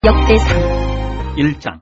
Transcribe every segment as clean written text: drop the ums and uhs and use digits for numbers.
역대상 1장.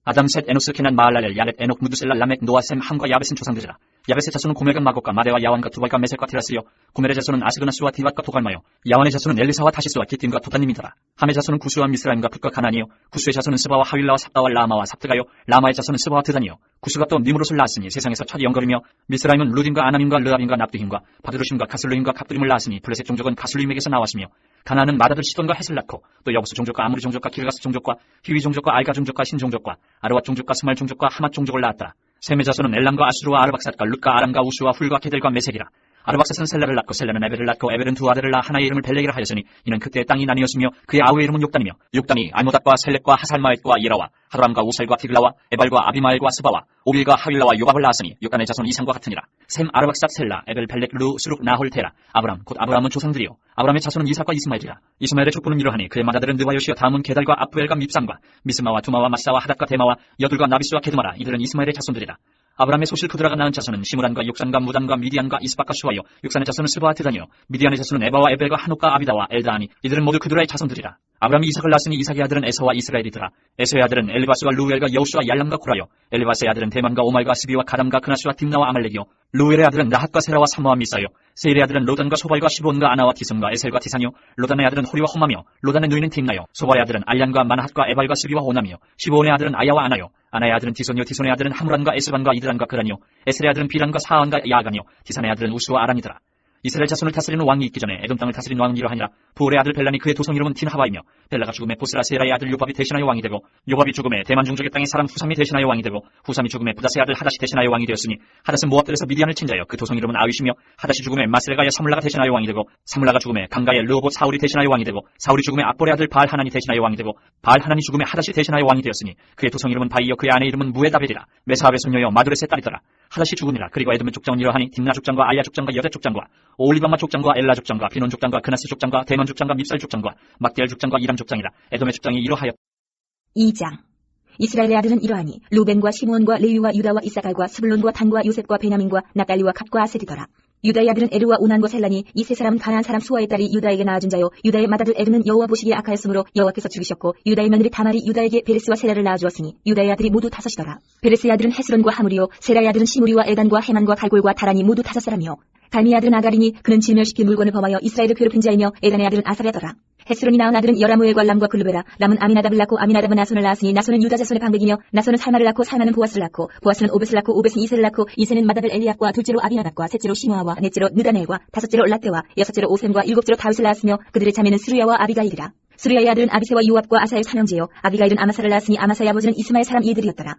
아담, 셋, 에노스, 케난, 마할랄엘, 야렛, 에녹, 무두셀라, 라멕, 노아, 셈, 함과 야벳은 조상들이라. 야벳의 자손은 고멜과 마곡과 마대와 야완과 두발과 메셀과 티라스요. 고멜의 자손은 아스그나스와 디밧과 도갈마요. 야완의 자손은 엘리사와 타시스와 기팀과 도타님이더라. 함의 자손은 구스와 미스라임과 붓과 가나니요. 구스의 자손은 스바와 하윌라와 삽다와 라마와 삽드가요. 라마의 자손은 스바와 드다니요. 구스가 또 니므롯을 낳았으니 세상에서 첫 영걸이며, 미스라임은 루딘과 아남임과 르압임과 납드힘과 바드루심과 가슬루임과 갑두림을 낳았으니 블레셋 종족은 가슬루임에게서 나왔으며, 가나안은 마다들 시돈과 헷을 낳고 또 여부스 종족과 아무리 종족과 기르가스 종족과 히위 종족과 알가 종족과 신 종족과 아르와 종족과 스말 종족과 하맛 종족을 낳았다. 셈의 자손은 엘람과 아수르와 아르박삿과 룻과 아람과 우수와 훌과 게델과 메색이라. 아르박삿은 셀라를 낳고 셀라는 에벨을 낳고 에벨은 두 아들을 낳아 하나의 이름을 벨렉이라 하였으니 이는 그때의 땅이 나뉘었으며 그의 아우의 이름은 욕단이며 욕단이 알모닷과 셀렉과 하살마엣과 예라와 하도람과 우살과 디글라와 에발과 아비마엘과 스바와 오빌과 하윌라와 요밥을 낳았으니 욕단의 자손은 이상과 같으니라. 셈 아르박삿 셀라 에벨 벨렉 루 수룩 나홀 테라 아브람 곧 아브람은 조상들이요 아브람의 자손은 이삭과 이스마엘이라. 이스마엘의 족보는 이러하니 그의 맏아들은 느바요시여 다음은 게달과 아프엘과 밉삼과 미스마와 두마와 마사와 하닷과 데마와 여둘과 나비스와 게드마라. 이들은 이스마엘의 자손들이라. 아브람의 소실 그드라가 낳은 자손은 시므란과 욕산과 무단과 미디안과 이스박과 수아요. 욕산의 자손은 스바와 드다니요. 미디안의 자손은 에바와 에벨과 한옥과 아비다와 엘다하니 이들은 모두 그드라의 자손들이라. 아브람이 이삭을 낳았으니 이삭의 아들은 에서와 이스라엘이더라. 에서의 아들은 엘리바스와 루엘과 여우스와 얄람과 고라요. 엘리바스의 아들은 대만과 오말과 스비와 가담과 그나스와 딥나와 아말렉이요. 루엘의 아들은 나핫과 세라와 삼모와 미사요. 세일의 아들은 로단과 소발과 시본과 아나와 디손과 에셀과 디산이요. 로단의 아들은 호리와 호마며 로단의 누이는 딥나요. 소발의 아들은 알량과 마나핫과 에발과 스비와 오나미요. 시본의 아들은 아야와 아나요. 아나의 아들은 디손이요. 디손의 아들은 하무란과 에스반과 이드란과 그란이요. 에셀의 아들은 비란과 사안과 야간이요. 디산의 아들은 우스와 아란이더라. 이스라엘 자손을 다스리는 왕이 있기 전에 에돔 땅을 다스린 왕은 이러하니라. 부올의 아들 벨란이 그의 도성 이름은 틴하바이며, 벨라가 죽음에 보스라 세라의 아들 요밥이 대신하여 왕이 되고, 요밥이 죽음에 대만 종족의 땅의 사람 후삼이 대신하여 왕이 되고, 후삼이 죽음에 부다스의 아들 하닷이 대신하여 왕이 되었으니, 하닷은 모압들에서 미디안을 친 자여 그 도성 이름은 아윗이며, 하닷이 죽음에 마스레가의 사물라가 대신하여 왕이 되고, 사물라가 죽음에 강가의 르호봇 사울이 대신하여 왕이 되고, 사울이 죽음에 압볼의 아들 바알 하난이 대신하여 왕이 되고, 바알 하난이 죽음에 하닷이 대신하여 왕이 되었으니, 그의 도성 이름은 바이여 그의 아내 이름은 무에다벨이라. 메사압의 손녀여 마두렛의 딸이더라. 하닷이 죽으니라. 그리고 에돔의 족장은 이러하니 딥나 족장과 아야 족장과 여자 족장과 오올리바마 족장과 엘라 족장과 비논 족장과 그나스 족장과 대만 족장과 밉살 족장과 막디엘 족장과 이람 족장이라. 에돔의 족장이 이러하였다. 2장. 이스라엘의 아들은 이러하니 루벤과 시므온과 레위와 유다와 이사갈과 스불론과 단과 요셉과 베냐민과 납달리와 갓과 아셀이더라. 유다의 아들은 에르와 오난과 셀란이 이 세 사람은 가나안 사람 수아의 딸이 유다에게 낳아준 자요. 유다의 맏아들 에르는 여호와 보시기에 악하였으므로 여호와께서 죽이셨고 유다의 며느리 다말이 유다에게 베레스와 세라를 낳아주었으니 유다의 아들이 모두 5이더라. 베레스의 아들은 헤스론과 하무리요. 세라의 아들은 시무리와 에단과 헤만과 갈골과 다란이 모두 5사람이요. 갈미의 아들은 아가리니 그는 질멸시킬 물건을 범하여 이스라엘을 괴롭힌 자이며 에단의 아들은 아사랴더라. 헤스론이 낳은 아들은 여라무엘과 람과 글루베라. 람은 아미나답을 낳고 아미나답은 나손을 낳았으니 나손은 유다 자손의 방백이며 나손은 살마를 낳고 살마는 보아스를 낳고 보아스는 오벳을 낳고 오벳은 이세를 낳고 이세는 맏아들 엘리압과 둘째로 아비나답과 셋째로 시므아와 넷째로 느다넬과 다섯째로 라떼와 여섯째로 오셈과 일곱째로 다윗을 낳았으며 그들의 자매는 스루야와 아비가일이라. 스루야의 아들은 아비세와 요압과 아사엘 삼형제요. 아비가일은 아마사를 낳았으니 아마사의 아버지는 이스마엘 사람 이들이었더라.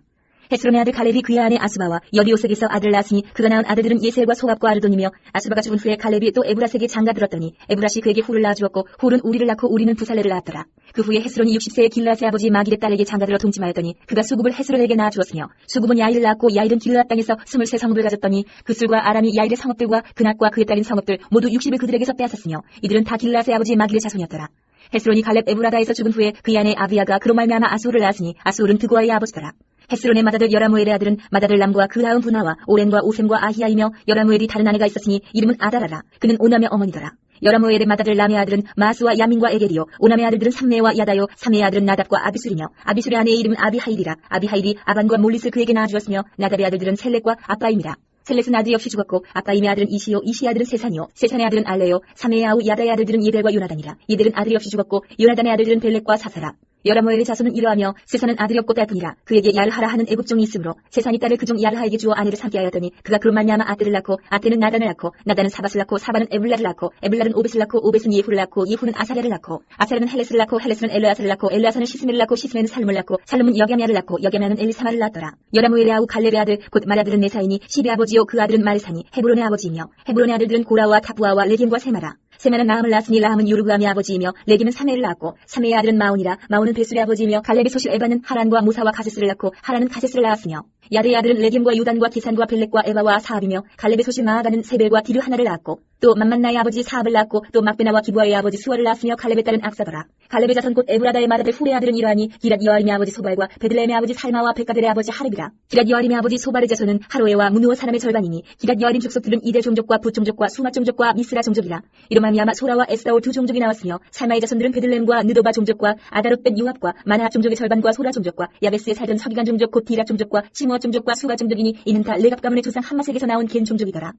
헤스론의 아들 갈렙이 그의 아내 아스바와 여리오색에서 아들을 낳았으니 그가 낳은 아들들은 예셀과 소압과 아르돈이며 아스바가 죽은 후에 갈렙이 또 에브라스에게 장가들었더니 에브라시 그에게 훌을 낳아주었고 훌은 우리를 낳고 우리는 부살레를 낳았더라. 그 후에 헤스론이 60세의 길르앗의 아버지 마길의 딸에게 장가들어 동침하였더니 그가 수굽을 헤스론에게 낳아주었으며 수굽은 야일을 낳았고 야일은 길르앗 땅에서 23성읍을 가졌더니 그술과 아람이 야일의 성읍들과 그낫과 그의 딸인 성읍들 모두 60을 그들에게서 빼앗았으며 이들은 다 길르앗의 아버지 마길의 자손이었더라. 헤스론이 갈렙 에브라다에서 죽은 후에 그의 아내 아비야가 그로 말미암아 아수르를 낳았으니 아수르는 드고아의 아버지더라. 헤스론의 맏아들 여라무엘의 아들은 맏아들 람과 그 다음 분하와 오렌과 오셈과 아히야이며 여라무엘이 다른 아내가 있었으니 이름은 아다라라. 그는 오남의 어머니더라. 여라무엘의 맏아들 람의 아들은 마스와 야민과 에겔이요. 오남의 아들들은 삼메와 야다요. 삼메의 아들은 나답과 아비술이며 아비술의 아내의 이름은 아비하일이라. 아비하일이 아반과 몰릿을 그에게 낳아주었으며 나답의 아들들은 셀렉과 아빠임이라. 셀렛은 아들 역시 죽었고 아빠임의 아들은 이시요. 이시의 아들은 세산이요. 세산의 아들은 알레요. 삼메의 아우 야다의 아들들은 예델과 요나단이라. 예델은 아들이 없이 죽었고 요나단의 아들들은 벨렉과 사사라. 여라무엘의 자손은 이러하며 세산은 아들이 없고 딸뿐이라. 그에게 야르하라 하는 애굽종이 있으므로 세산이 딸을 그종 야르하에게 주어 아내를 삼게 하였더니 그가 그로 말미암아 아떼를 낳고 아떼는 나단을 낳고 나단은 사밧을 낳고 사밧은 에블라를 낳고 에블라는 오벳을 낳고 오벳은 예후를 낳고 예후는 아사랴를 낳고 아사랴는 헬레스를 낳고 헬레스는 엘르아사를 낳고 엘르아사는 시스메를 낳고 시스메는 살름을 낳고 살름은 여갸미아를 낳고 여갸미아는 엘리사마를 낳았더라. 여라무엘의 아우 갈렙의 아들 곧 말아들은 네사이니 시비의 아버지요 그 아들은 마르사니 헤브론의 아버지이며 헤브론의 아들들은 고라와 타부아와 레겜과 세마라. 세마는 라함을 낳았으니 라함은 요르그암의 아버지이며 레겜은 사메를 낳았고 사메의 아들은 마온이라. 마온은 베술의 아버지이며 갈렙의 소실 에바는 하란과 무사와 가세스를 낳고 하란은 가세스를 낳았으며 야드의 아들은 레겜과 요단과 디산과 벨렉과 에바와 사압이며 갈렙의 소실 마아가는 세벨과 디르 하나를 낳았고 또 만만나의 아버지 사압을 낳았고 또 막베나와 기부아의 아버지 스와를 낳았으며 갈렙의 딸은 악사더라. 갈렙의 자손 곧 에브라다의 맏아들 후레의 아들은 이러하니 기랏 여아림의 아버지 소발과 베들레헴의 아버지 살마와 베가델의 아버지 하렙이라. 기랏 여아림의 아버지 소발의 자손은 하로에와 무누어 사람의 절반이니 기랏 여아림 족속들은 이대 종족과 붓 종족과 수맛 종족과 미스라 종족이라. 이로말미암아 소라와 에스다올 두 종족이 나왔으며 살마의 자손들은 베들레헴과 느도바 종족과 아다롯 벤 유합과 마나합 종족의 절반과 소라 종족과 야베스에 살던 서기관 종족 곧 디라 종족과 시므아 종족과 수가 종족이니 이는 다 레갑 가문의 조상 함마색에서 나온 겐 종족이더라.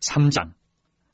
3장.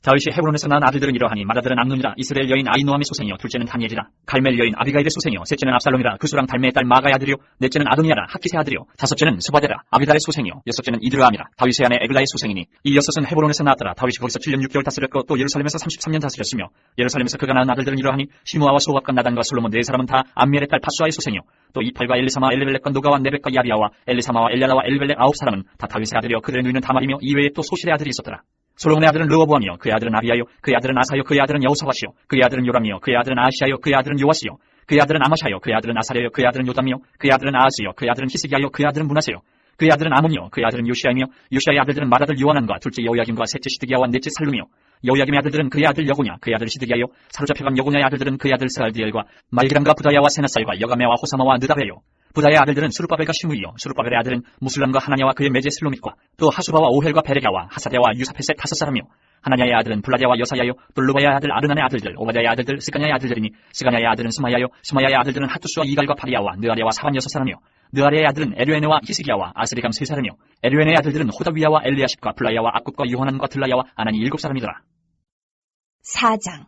다윗이 헤브론에서 낳은 아들들은 이러하니 맏아들은 암논이라. 이스라엘 여인 아이노함의 소생이요 둘째는 다니엘이라. 갈멜 여인 아비가일의 소생이요 셋째는 압살롬이라. 그수랑 달메의 딸 마가의 아들이요 넷째는 아도니아라. 하깃의 아들이요 다섯째는 스바데라. 아비달의 소생이요 여섯째는 이드르암이라. 다윗의 아내 에글라의 소생이니 이 여섯은 헤브론에서 낳았더라. 다윗이 거기서 7년 6개월 다스렸고 또 예루살렘에서 33년 다스렸으며 예루살렘에서 그가 낳은 아들들은 이러하니 시므아와 소압과 나단과 솔로몬 네 사람은 다 암미엘의 딸 파수아의 소생이요 또 이팔과 엘리사마 엘리벨렉과 노가와 네벡과 야비아와 엘리사마와 엘랴라와 엘리벨렉 9사람은 다 다윗의 아들이요 그들의 누이는 다말이며 이외에 또 소실의 아들이 있었더라. 솔로몬의 아들은 르호보암이요 그의 아들은 아비야요 그의 아들은 아사요 그의 아들은 여호사밧이요 그의 아들은 요람이요 그의 아들은 아시야요 그의 아들은 요아스요 그의 아들은 아마샤요 그의 아들은 아사랴요 그의 아들은 요담이요 그의 아들은 아하스요 그의 아들은 히스기야요 그의 아들은 문하세요 그의 아들은 아몬이요 그의 아들은 요시야이며 요시야의 아들들은 맏아들 요하난과 둘째 여호야김과 셋째 시드기야와 넷째 살룸이요 여호야김의 아들들은 그의 아들 여고냐 그의 아들 시드기야요 사로잡혀간 여고냐의 아들들은 그의 아들 스알디엘과 말기람과 부다야와 세나살과 여가메와 호사마와 느다베요 부다의 아들들은 수르바벨과 시므이요 수르바벨의 아들은 무술람과 하나냐와 그의 매제 슬로밋과 또 하수바와 오헬과 베레가와 하사데와 유사페셋 5사람이요 하나냐의 아들은 블라디아와 여사야요 또 르바야의 아들 아르난의 아들들 오바댜의 아들들 스가냐의 아들들이니 스가냐의 아들은 스마야요 스마야의 아들들은 하투스와 이갈과 바리야와 느아랴와 사반 6사람이요 느아랴의 아들은 에르에네와 히스기야와 아스리감 3사람이요 에르에네의 아들들은 호다위야와 엘리야십과 블라야와 악굽과 요하난과 들라야와 아나니 7사람이더라. 4장.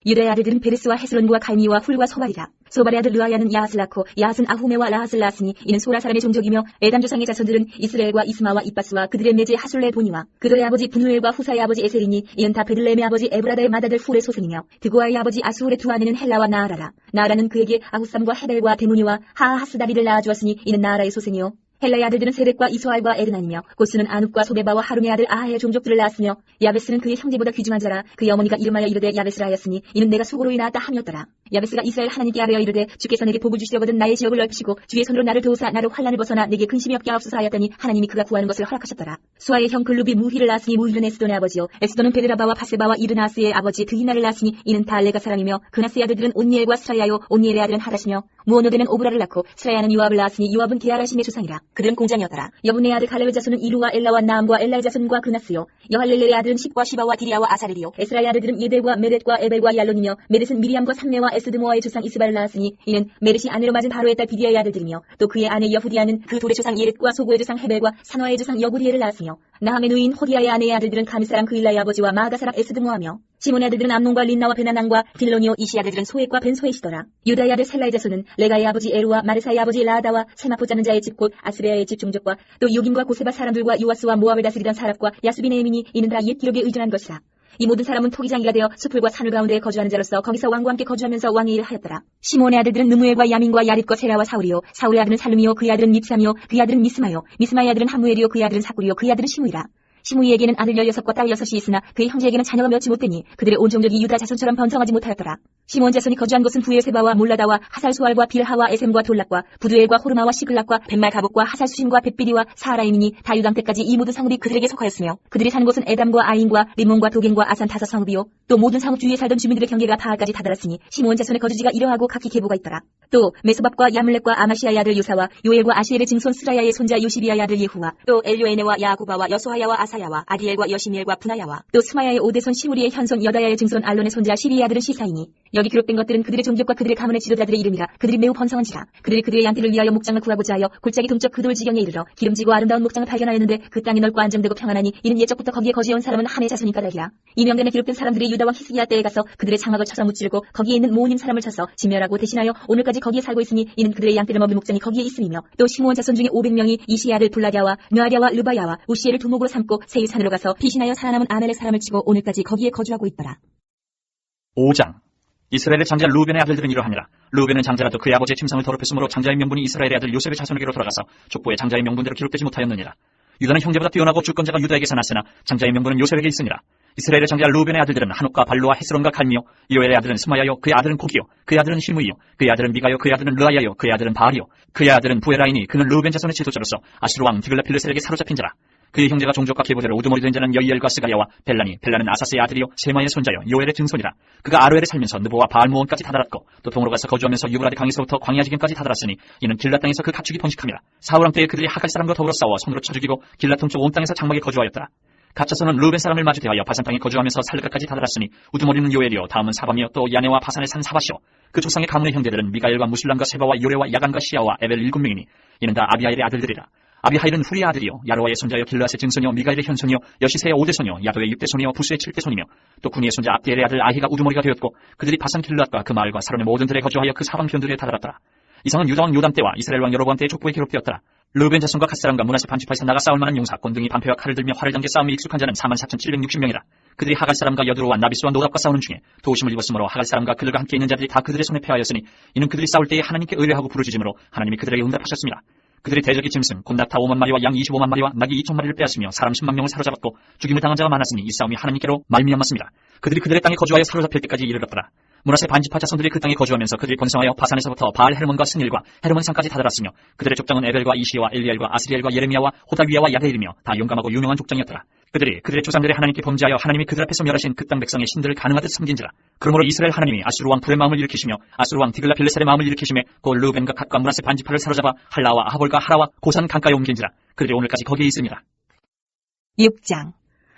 유다의 아들들은 베레스와 헤스론과 갈미와 훌과 소발이라. 소발의 아들 르아야는 야핫을 낳고 야핫은 아후메와 라핫을 낳았으니 이는 소라 사람의 종족이며 에담 조상의 자손들은 이스라엘과 이스마와 이빠스와 그들의 매제 하술레 보니와 그들의 아버지 분후엘과 후사의 아버지 에셀이니 이는 다 베들레헴의 아버지 에브라다의 맏아들 훌의 소생이며 드고아의 아버지 아수울의 두 아내는 헬라와 나아라라. 나아라는 그에게 아후삼과 헤벨과 데모니와 하하스다리를 낳아주었으니 이는 나아라의 소생이요 헬라의 아들들은 세렉과 이소알과 에르난이며 고스는 아눕과 소베바와 하룸의 아들 아하의 종족들을 낳았으며 야베스는 그의 형제보다 귀중한 자라. 그의 어머니가 이름하여 이르되 야베스라 하였으니 이는 내가 속으로 인하였다 함이었더라. 야베스가 이스라엘 하나님께 아뢰어 이르되 주께서 내게 복을 주시려거든 나의 지역을 넓히시고 주의 손으로 나를 도우사 나를 환난을 벗어나 내게 근심이 없게 하옵소서 하였더니 하나님이 그가 구하는 것을 허락하셨더라. 수아의 형 글룹이 무히를 낳았으니 무히는 에스돈의 아버지요 에스돈은 베드라바와 바세바와 이르나스의 아버지 드히나를 낳았으니 이는 다 레가 사람이며 그나스의 아들들은 온니엘과 스라야요 온니엘의 아들은 하라시며 무오노데는 오브라를 낳고 스라야는 요압을 낳았으니 요압은 게하라심의 조상이라. 그들은 공장이었더라. 여분의 아들 갈렙의 자손은 이루와 엘라와 나암과 엘라의 자손과 그나스요 여할렐렐의 아들은 십과 시바와 디리아와 아사렐이요 에스라의 아들들은 예델과 메렛과 에벨과 얄론이며 메렛은 미리암과 삼메와 에스드모아의 조상 이스바를 낳았으니 이는 메렛이 아내로 맞은 바로의 딸 비디아의 아들들이며 또 그의 아내 여후디아는 그 돌의 조상 예렛과 소고의 조상 헤벨과 산화의 조상 여구리엘을 낳았으며 나함의 누인 호디아의 아내의 아들들은 가미 사람 그일라의 아버지와 마아가 사람 에스드모아며 시몬의 아들들은 암논과 린나와 베나난과 딜로니오 이시 아들들은 소액과 벤소에시더라. 유다의 아들 셀라의 자손은 레가의 아버지 에루와 마르사의 아버지 라아다와 세마포 짜는 자의 집 곧 아스베아의 집 종족과 또 요김과 고세바 사람들과 요아스와 모압을 다스리던 사랍과 야수비네민이 이는 다 옛 기록에 의존한 것이라. 이 모든 사람은 토기장이가 되어 숲을과 산을 가운데 거주하는 자로서 거기서 왕과 함께 거주하면서 왕의 일을 하였더라. 시몬의 아들들은 느무엘과 야민과 야릿과 세라와 사울이요 사울의 아들은 살룸이요 그의 아들은 밉삼이요 그의 아들은 미스마요 미스마의 아들은 하무엘이요 그의 아들은 사꾸리요 그의 아들은 시므이라. 시므이에게는 아들 16과 딸 6이 있으나 그의 형제에게는 자녀가 몇이 못되니 그들의 온 종족이 유다 자손처럼 번성하지 못하였더라. 시몬 자손이 거주한 곳은 부엘세바와 몰라다와 하살수알과 빌하와 에셈과 돌락과 부두엘과 호르마와 시글락과 벳말가복과 하살수심과 벳비리와 사하라임이니 다 유당 때까지 이 모든 성읍이 그들에게 속하였으며 그들이 사는 곳은 에담과 아인과 림몬과 도겐과 아산 5성읍이요 또 모든 성읍 주위에 살던 주민들의 경계가 바알까지 다다랐으니 시몬 자손의 거주지가 이러하고 각기 계보가 있더라. 또 메소밥과 야물렉과 아마시아의 아들 요사와 요엘과 아시엘의 증손 스라야의 손자 요시비아의 아들 예후와 또 엘요에네와 야구바와 여소하야와 아사야와 아디엘과 여시미엘과 분하야와 또 스마야의 오대손 시무리의 현손 여다야의 증손 알론의 손자 시리의 아들은 시사이니 여기 기록된 것들은 그들의 종족과 그들의 가문의 지도자들의 이름이라. 그들이 매우 번성한지라. 그들이 그들의 양떼를 위하여 목장을 구하고자 하여 골짜기 동쪽 그돌 지경에 이르러 기름지고 아름다운 목장을 발견하였는데 그 땅이 넓고 안정되고 평안하니 이는 옛적부터 거기에 거주해온 사람은 함의 자손인 까닭이라. 이 명단에 기록된 사람들이 유다와 히스기야 때에 가서 그들의 장막을 쳐서 무찌르고 거기에 있는 모님 사람을 쳐서 진멸하고 대신하여 오늘까지 거기에 살고 있으니 이는 그들의 양떼를 먹일 목장이 거기에 있음이며 또 시므온 자손 중에 500명이 이시의 아들 블라랴와 느아랴와 르바야와 우시엘을 두목으로 삼고 세일 산으로 가서 피신하여 살아남은 아멜의 사람을 치고 오늘까지 거기에 거주하고 있더라. 5장. 이스라엘의 장자 루벤의 아들들은 이러하니라. 루벤은 장자라도 그의 아버지의 침상을 더럽혔으므로 장자의 명분이 이스라엘의 아들 요셉의 자손에게로 돌아가서 족보에 장자의 명분대로 기록되지 못하였느니라. 유다는 형제보다 뛰어나고 주권자가 유다에게서 났으나 장자의 명분은 요셉에게 있으니라. 이스라엘의 장자 루벤의 아들들은 한옥과 발로와 헤스론과 갈미요 이오엘의 아들은 스마야요 그의 아들은 고기요 그의 아들은 시므이요 그의 아들은 미가요 그의 아들은 르아야요 그의 아들은 바알이요 그의 아들은 부에라이니 그는 루벤 자손의 지도자로서 아수르 왕 디글라필르셀에게 사로잡힌 자라. 그의 형제가 종족과 계보대로 우두머리 된 자는 여이엘과 스가랴와 벨라니, 벨라는 아사스의 아들이요 세마의 손자여 요엘의 증손이라. 그가 아로엘에 살면서 느보와 바알모온까지 다다랐고 또 동으로 가서 거주하면서 유브라데 강에서부터 광야 지경까지 다다랐으니 이는 길라 땅에서 그 가축이 번식함이라. 사울왕 때에 그들이 하갈 사람과 더불어 싸워 손으로 쳐 죽이고 길라 동쪽 온 땅에서 장막에 거주하였더라. 갇혀서는 루벤 사람을 마주 대하여 바산 땅에 거주하면서 살르가까지 다다랐으니 우두머리는 요엘이요 다음은 사밤이요 또 야네와 바산의 산 사바시요. 그 조상의 가문의 형제들은 미가엘과 무실람과 세바와 요레와 야간과 시아와 에벨 7명이니 이는 다 아비하일의 아들들이라. 아비하일은 후리의 아들이요 야로아의 손자여 길르앗의 증손이요 미가엘의 현손이요 여시세의 5대손이요 야도의 6대손이요 부스의 7대손이며 또 구니의 손자 압디엘의 아들 아히가 우두머리가 되었고 그들이 바산 길르앗과 그 마을과 사론의 모든 들에 거주하여 그 사방 편들에 다다랐더라. 이상은 유다왕 요담 때와 이스라엘 왕 여로보암 때의 족보에 기록되었더라. 르우벤 자손과 갓사람과 므낫세 반지파에서 나가 싸울 만한 용사 곤등이 방패와 칼을 들며 활을 당겨 싸움에 익숙한 자는 44,760명이라. 그들이 하갈 사람과 여드로와 나비스와 노답과 싸우는 중에 도우심을 입었으므로 하갈 사람과 그들과 함께 있는 자들이 다 그들의 손에 패하였으니 이는 그들이 싸울 때에 하나님께 의뢰하고 부르짖음으로 하나님이 그들에게 응답하셨습니다. 그들의 대적이 짐승 곧 낙타 5만 마리와 양 25만 마리와 낙이 2천 마리를 빼앗으며 사람 10만 명을 사로잡았고 죽임을 당한 자가 많았으니 이 싸움이 하나님께로 말미암았습니다. 그들이 그들의 땅에 거주하여 사로잡힐 때까지 이르렀더라. 므낫세 반지파 자손들이 그 땅에 거주하면서 그들이 번성하여 바산에서부터 바알 헤르몬과 스닐과 헤르몬 산까지 다다랐으며 그들의 족장은 에벨과 이시와 엘리엘과 아스리엘과 예레미야와 호다위야와 야데일이며 다 용감하고 유명한 족장이었더라. 그들이 그들의 조상들의 하나님께 범죄하여 하나님이 그들 앞에서 멸하신 그 땅 백성의 신들을 가능하듯 섬긴지라. 그러므로 이스라엘 하나님이 아수르 왕 불의 마음을 일으키시며 아수르 왕 디글라 빌레살의 마음을 일으키시며 곧 르우벤과 갓과 므낫세 반지파를 사로잡아 할라와 아하볼과 하라와 고산 강가에 옮긴지라. 그들이 오늘까지 거기에 있습니다. 6장.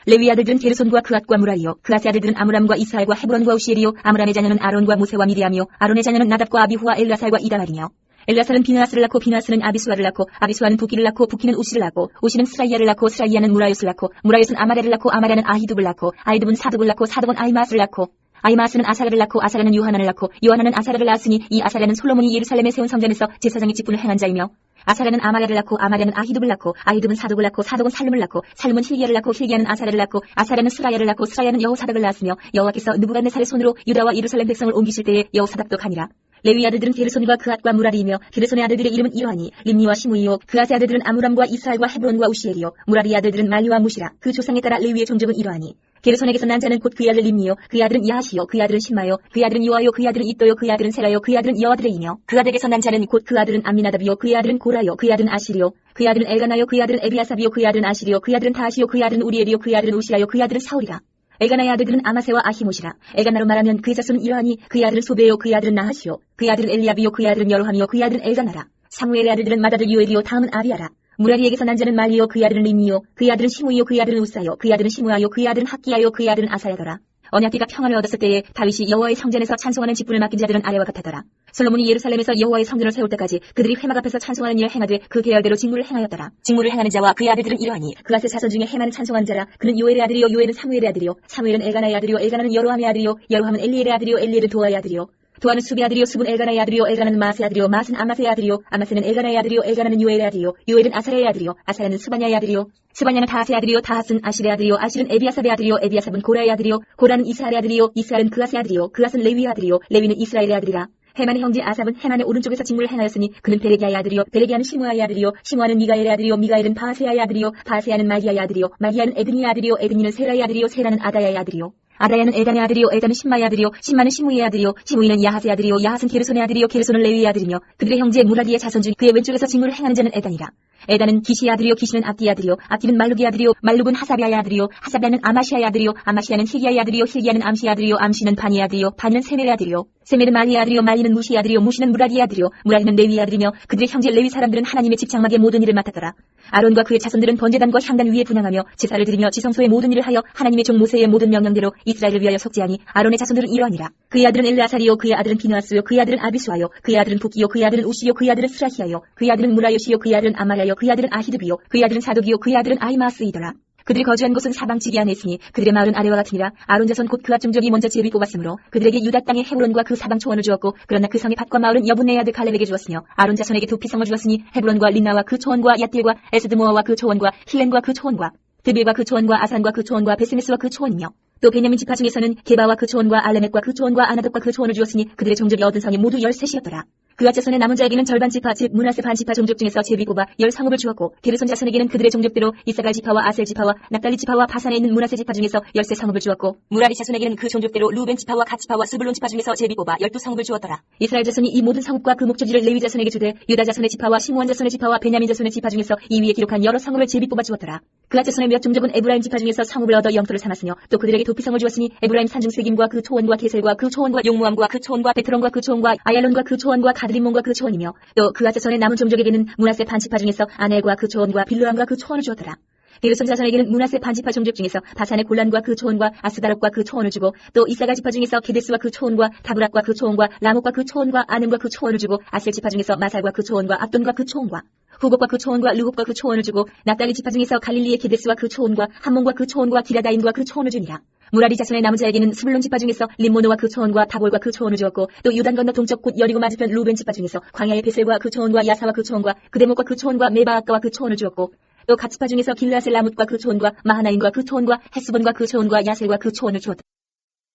레위 아들들은 게르손과 그앗과 무라이요 그앗의 아들들은 아므람과 이스하엘과 헤브론과 우시엘이요 아므람의 자녀는 아론과 무세와 미디암이요 아론의 자녀는 나답과 아비후와 엘라살과 이다말이며 엘라살은 비느하스를 낳고 비느하스는 아비수아를 낳고 아비수아는 부기를 낳고 부기는 우시를 낳고 우시는 스라이야를 낳고 스라이야는 무라이옷을 낳고 무라이옷은 아마레를 낳고 아마레는 아히둡을 낳고 아히둡은 사둡을 낳고 사둡은 아이마스를 낳고 아이마스는 아사랴를 낳고 아사랴는 요하나를 낳고 요하나는 아사랴를 낳았으니 이 아사랴는 솔로몬이 예루살렘에 세운 성전에서 제사장의 직분을 행한 자이며 아사랴는 아마랴를 낳고 아마랴는 아히둡을 낳고 아히둡은 사독을 낳고 사독은 살룸을 낳고 살룸은 힐기야를 낳고 힐기야는 아사랴를 낳고 아사랴는 스라야를 낳고 스라야는 여호사닥을 낳았으며 여호와께서 느부갓네살의 손으로 유다와 예루살렘 백성을 옮기실 때에 여호사닥도 가니라. 레위 아들들은 게르손과 그앗과 무라리이며 게르손의 아들들의 이름은 이러하니 림니와 시므이요 그앗의 아들들은 아므람과 이스하엘과 헤브론과 우시엘이요 무라리의 아들들은 말리와 무시라. 그 조상에 따라 레위의 종족은 이러하니 게르손에게서 난 자는 곧 그의 아들 림니요 그의 아들은 야하시요 그의 아들은 신마요 그의 아들은 요아요 그의 아들은 이또요 그의 아들은 세라요 그의 아들은 여아드레이며 그아들에게서 난 자는 곧 그 아들은 암미나답이요 그의 아들은 고라요 그의 아들은 아시리요 그의 아들은 엘가나요 그의 아들은 에비아삽이요 그의 아들은 아시리요 그의 아들은 다하시요 그의 아들은 우리엘이요 그의 아들은 우시라요 그의 아들은 사울이라. 엘가나의 아들들은 아마세와 아히모시라. 엘가나로 말하면 그의 자손은 이러하니 그의 아들은 소베요 그의 아들은 나하시요 그의 아들은 엘리압이요 그의 아들은 여로함이요 그의 아들은 엘가나라. 사무엘의 아들들은 마다들 요엘이요 다음은 아비아라. 무라리에게서 난 자는 말리요 그의 아들은 림니요 그의 아들은 시므이요 그의 아들은 우사요 그의 아들은 시므아요 그의 아들은 학기야요 그의 아들은 아사야더라. 언약궤가 평안을 얻었을 때에 다윗이 여호와의 성전에서 찬송하는 직분을 맡긴 자들은 아래와 같았더라. 솔로몬이 예루살렘에서 여호와의 성전을 세울 때까지 그들이 회막 앞에서 찬송하는 일을 행하되 그 계열대로 직무를 행하였더라. 직무를 행하는 자와 그의 아들들은 이러하니 그앗의 자손 중에 헤만은 찬송하는 자라. 그는 요엘의 아들이요 요엘은 사무엘의 아들이요 사무엘은 엘가나의 아들이요 엘가나는 여로함의 아들이요 여로함은 엘리엘의 아들이요 엘리엘은 도아의 아들이요 도아는 수비의 아들이요 수분 엘가나의 아들이요 엘가나는 마스의 아들이요 마스는 아마스의 아들이요 아마스는 엘가나의 아들이요 엘가나는 요엘의 아들이요 요엘은 아사랴의 아들이요 아사랴는 스바냐의 아들이요 스바냐는 다하스의 아들이요 다하스는 아실의 아들이요 아실은 에비아삽의 아들이요 에비아삽은 고라의 아들이요 고라는 이스하엘의 아들이요 이스하엘은 그앗의 아들이요 그앗은 레위의 아들이요 레위는 이스라엘의 아들이라. 헤만의 형제 아삽은 헤만의 오른쪽에서 직무를 행하였으니 그는 베레기야의 아들이요 베레기야는 시므아의 아들이요 시므아는 미가엘의 아들이요 미가엘은 바세야의 아들이요 바세야는 마기야의 아들이요 마기야는 에드니의 아들이요 에드니는 세라의 아들이요 세라는 아다야의 아들이요 아다야는 엘단의 아들이요 엘단은 신마의 아들이요 신마는 시므이의 아들이요 시므이는 야하스의 아들이요 야하스는 게르손의 아들이요 게르손은 레위의 아들이며 그들의 형제 무라리의 자손 중 그의 왼쪽에서 직무를 행하는 자는 엘단이라. 엘단은 기시의 아들이요 기시는 압디의 아들이요 압디는 말룩의 아들이요 말룩은 하사비아의 아들이요 하사비아는 아마시아의 아들이요 아마시아는 힐기야의 아들이요 힐기야는 암시의 아들이요 암시는 바니의 아들이요 바니는 세멜의 아들이요 세멜은 말리의 아들이요 말리는 무시의 아들이요 무시는 무라리의 아들이요 무라리는 레위의 아들이며 그들의 형제 레위 사람들은 하나님의 집장막의 모든 일을 맡았더라. 아론과 그의 자손들은 번제단과 향단 위에 분향하며 제사를 드리며 지성소의 모든 일을 하여 하나님의 종 모세의 모든 명령대로 이스라엘을 위하여 속죄하니 아론의 자손들은 이러하니라. 그의 아들은 엘르아살이요 그의 아들은 비느하스요 그의 아들은 아비수아요 그의 아들은 부기요 그의 아들은 우시요 그의 아들은 스라히야요 그의 아들은 무라요시요 그의 아들은 아마랴요 그의 아들은 아히드비요 그의 아들은 사독이요 그의 아들은 아이마스이더라. 그들이 거주한 곳은 사방 지기 안에 있으니 그들의 마을은 아래와 같으니라. 아론 자손 곧 그앗 종족이 먼저 제비 뽑았으므로 그들에게 유다 땅의 헤브론과 그 사방 초원을 주었고 그러나 그 성의 밭과 마을은 여분네의 아들 갈렙에게 주었으며 아론 자손에게 두 피성을 주었으니 헤브론과 린나와 그 초원과 얏딜과 에스드모아와 그 초원과 힐렌과 그 초원과 드빌과 그 초원과 아산과 그 초원과 베스메스와 그 초원이며 또 베냐민 지파 중에서는 게바와 그 초원과 알레멕과 그 초원과 아나돗과 그 초원을 주었으니 그들의 종족이 얻은 성이 모두 13이었더라. 그가 자손의 남은 자에게는 절반 지파 즉 므낫세 반 지파 종족 중에서 제비 뽑아 10상업을 주었고 게르손 자손에게는 그들의 종족대로 이사갈 지파와 아셀 지파와 납달리 지파와 바산에 있는 므낫세 지파 중에서 13상업을 주었고 무라리 자손에게는 그 종족대로 루벤 지파와 갓 지파와 스불론 지파 중에서 제비 뽑아 12상업을 주었더라. 이스라엘 자손이 이 모든 상업과 그 목적지를 레위 자손에게 주되 유다 자손의 지파와 시므온 자손의 지파와 베냐민 자손의 지파 중에서 이 위에 기록한 여러 상업을 제비 뽑아 주었더라. 그가 자손의 몇 종족은 에브라임 지파 중에서 상업을 얻어 영토를 삼았으며 또 그들에게 도피성을 주었으니 에브라임 산중 세김과 그 초원과 게셀과 그 초원과 용무암과 그 초원과 베트론과 그 초원과 아얄론과 그 초원과 가드림몬과 그 초원이며 또 그가 자손의 남은 종족에게는 므낫세 반 지파 중에서 아넬과 그 초원과 빌르암과 그 초원을 주었더라. 게르손 자손에게는 므낫세 반 지파 종족 중에서 바산의 골란과 그 초원과 아스다롯과 그 초원을 주고 또 이사갈 지파 중에서 게데스와 그 초원과 다브락과 그 초원과 라못과 그 초원과 아넴과 그 초원을 주고 아셀 지파 중에서 마살과 그 초원과 압돈과 그 초원과 후곡과 그 초원과 르곱과 그 초원을 주고 납달리 지파 중에서 갈릴리의 게데스와 그 초원과 함몬과 그 초원과 디라다임과 그 초원을 주니라. 무라리 자손의 남은 자에게는 스불론 지파 중에서 림모노와 그 초원과 다볼과 그 초원을 주었고 또 유단 건너 동쪽 곧 여리고 맞은편 루벤 지파 중에서 광야의 베셀과 그 초원과 야사와 그 초원과 그데목과 그 초원과 메바아까와 그 초원을 주었고 또 갓지파 중에서 길라셀 라뭇과 그 초원과 마하나임과 그 초원과 헤스본과 그 초원과 야셀과 그 초원을 주었다.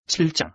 7장.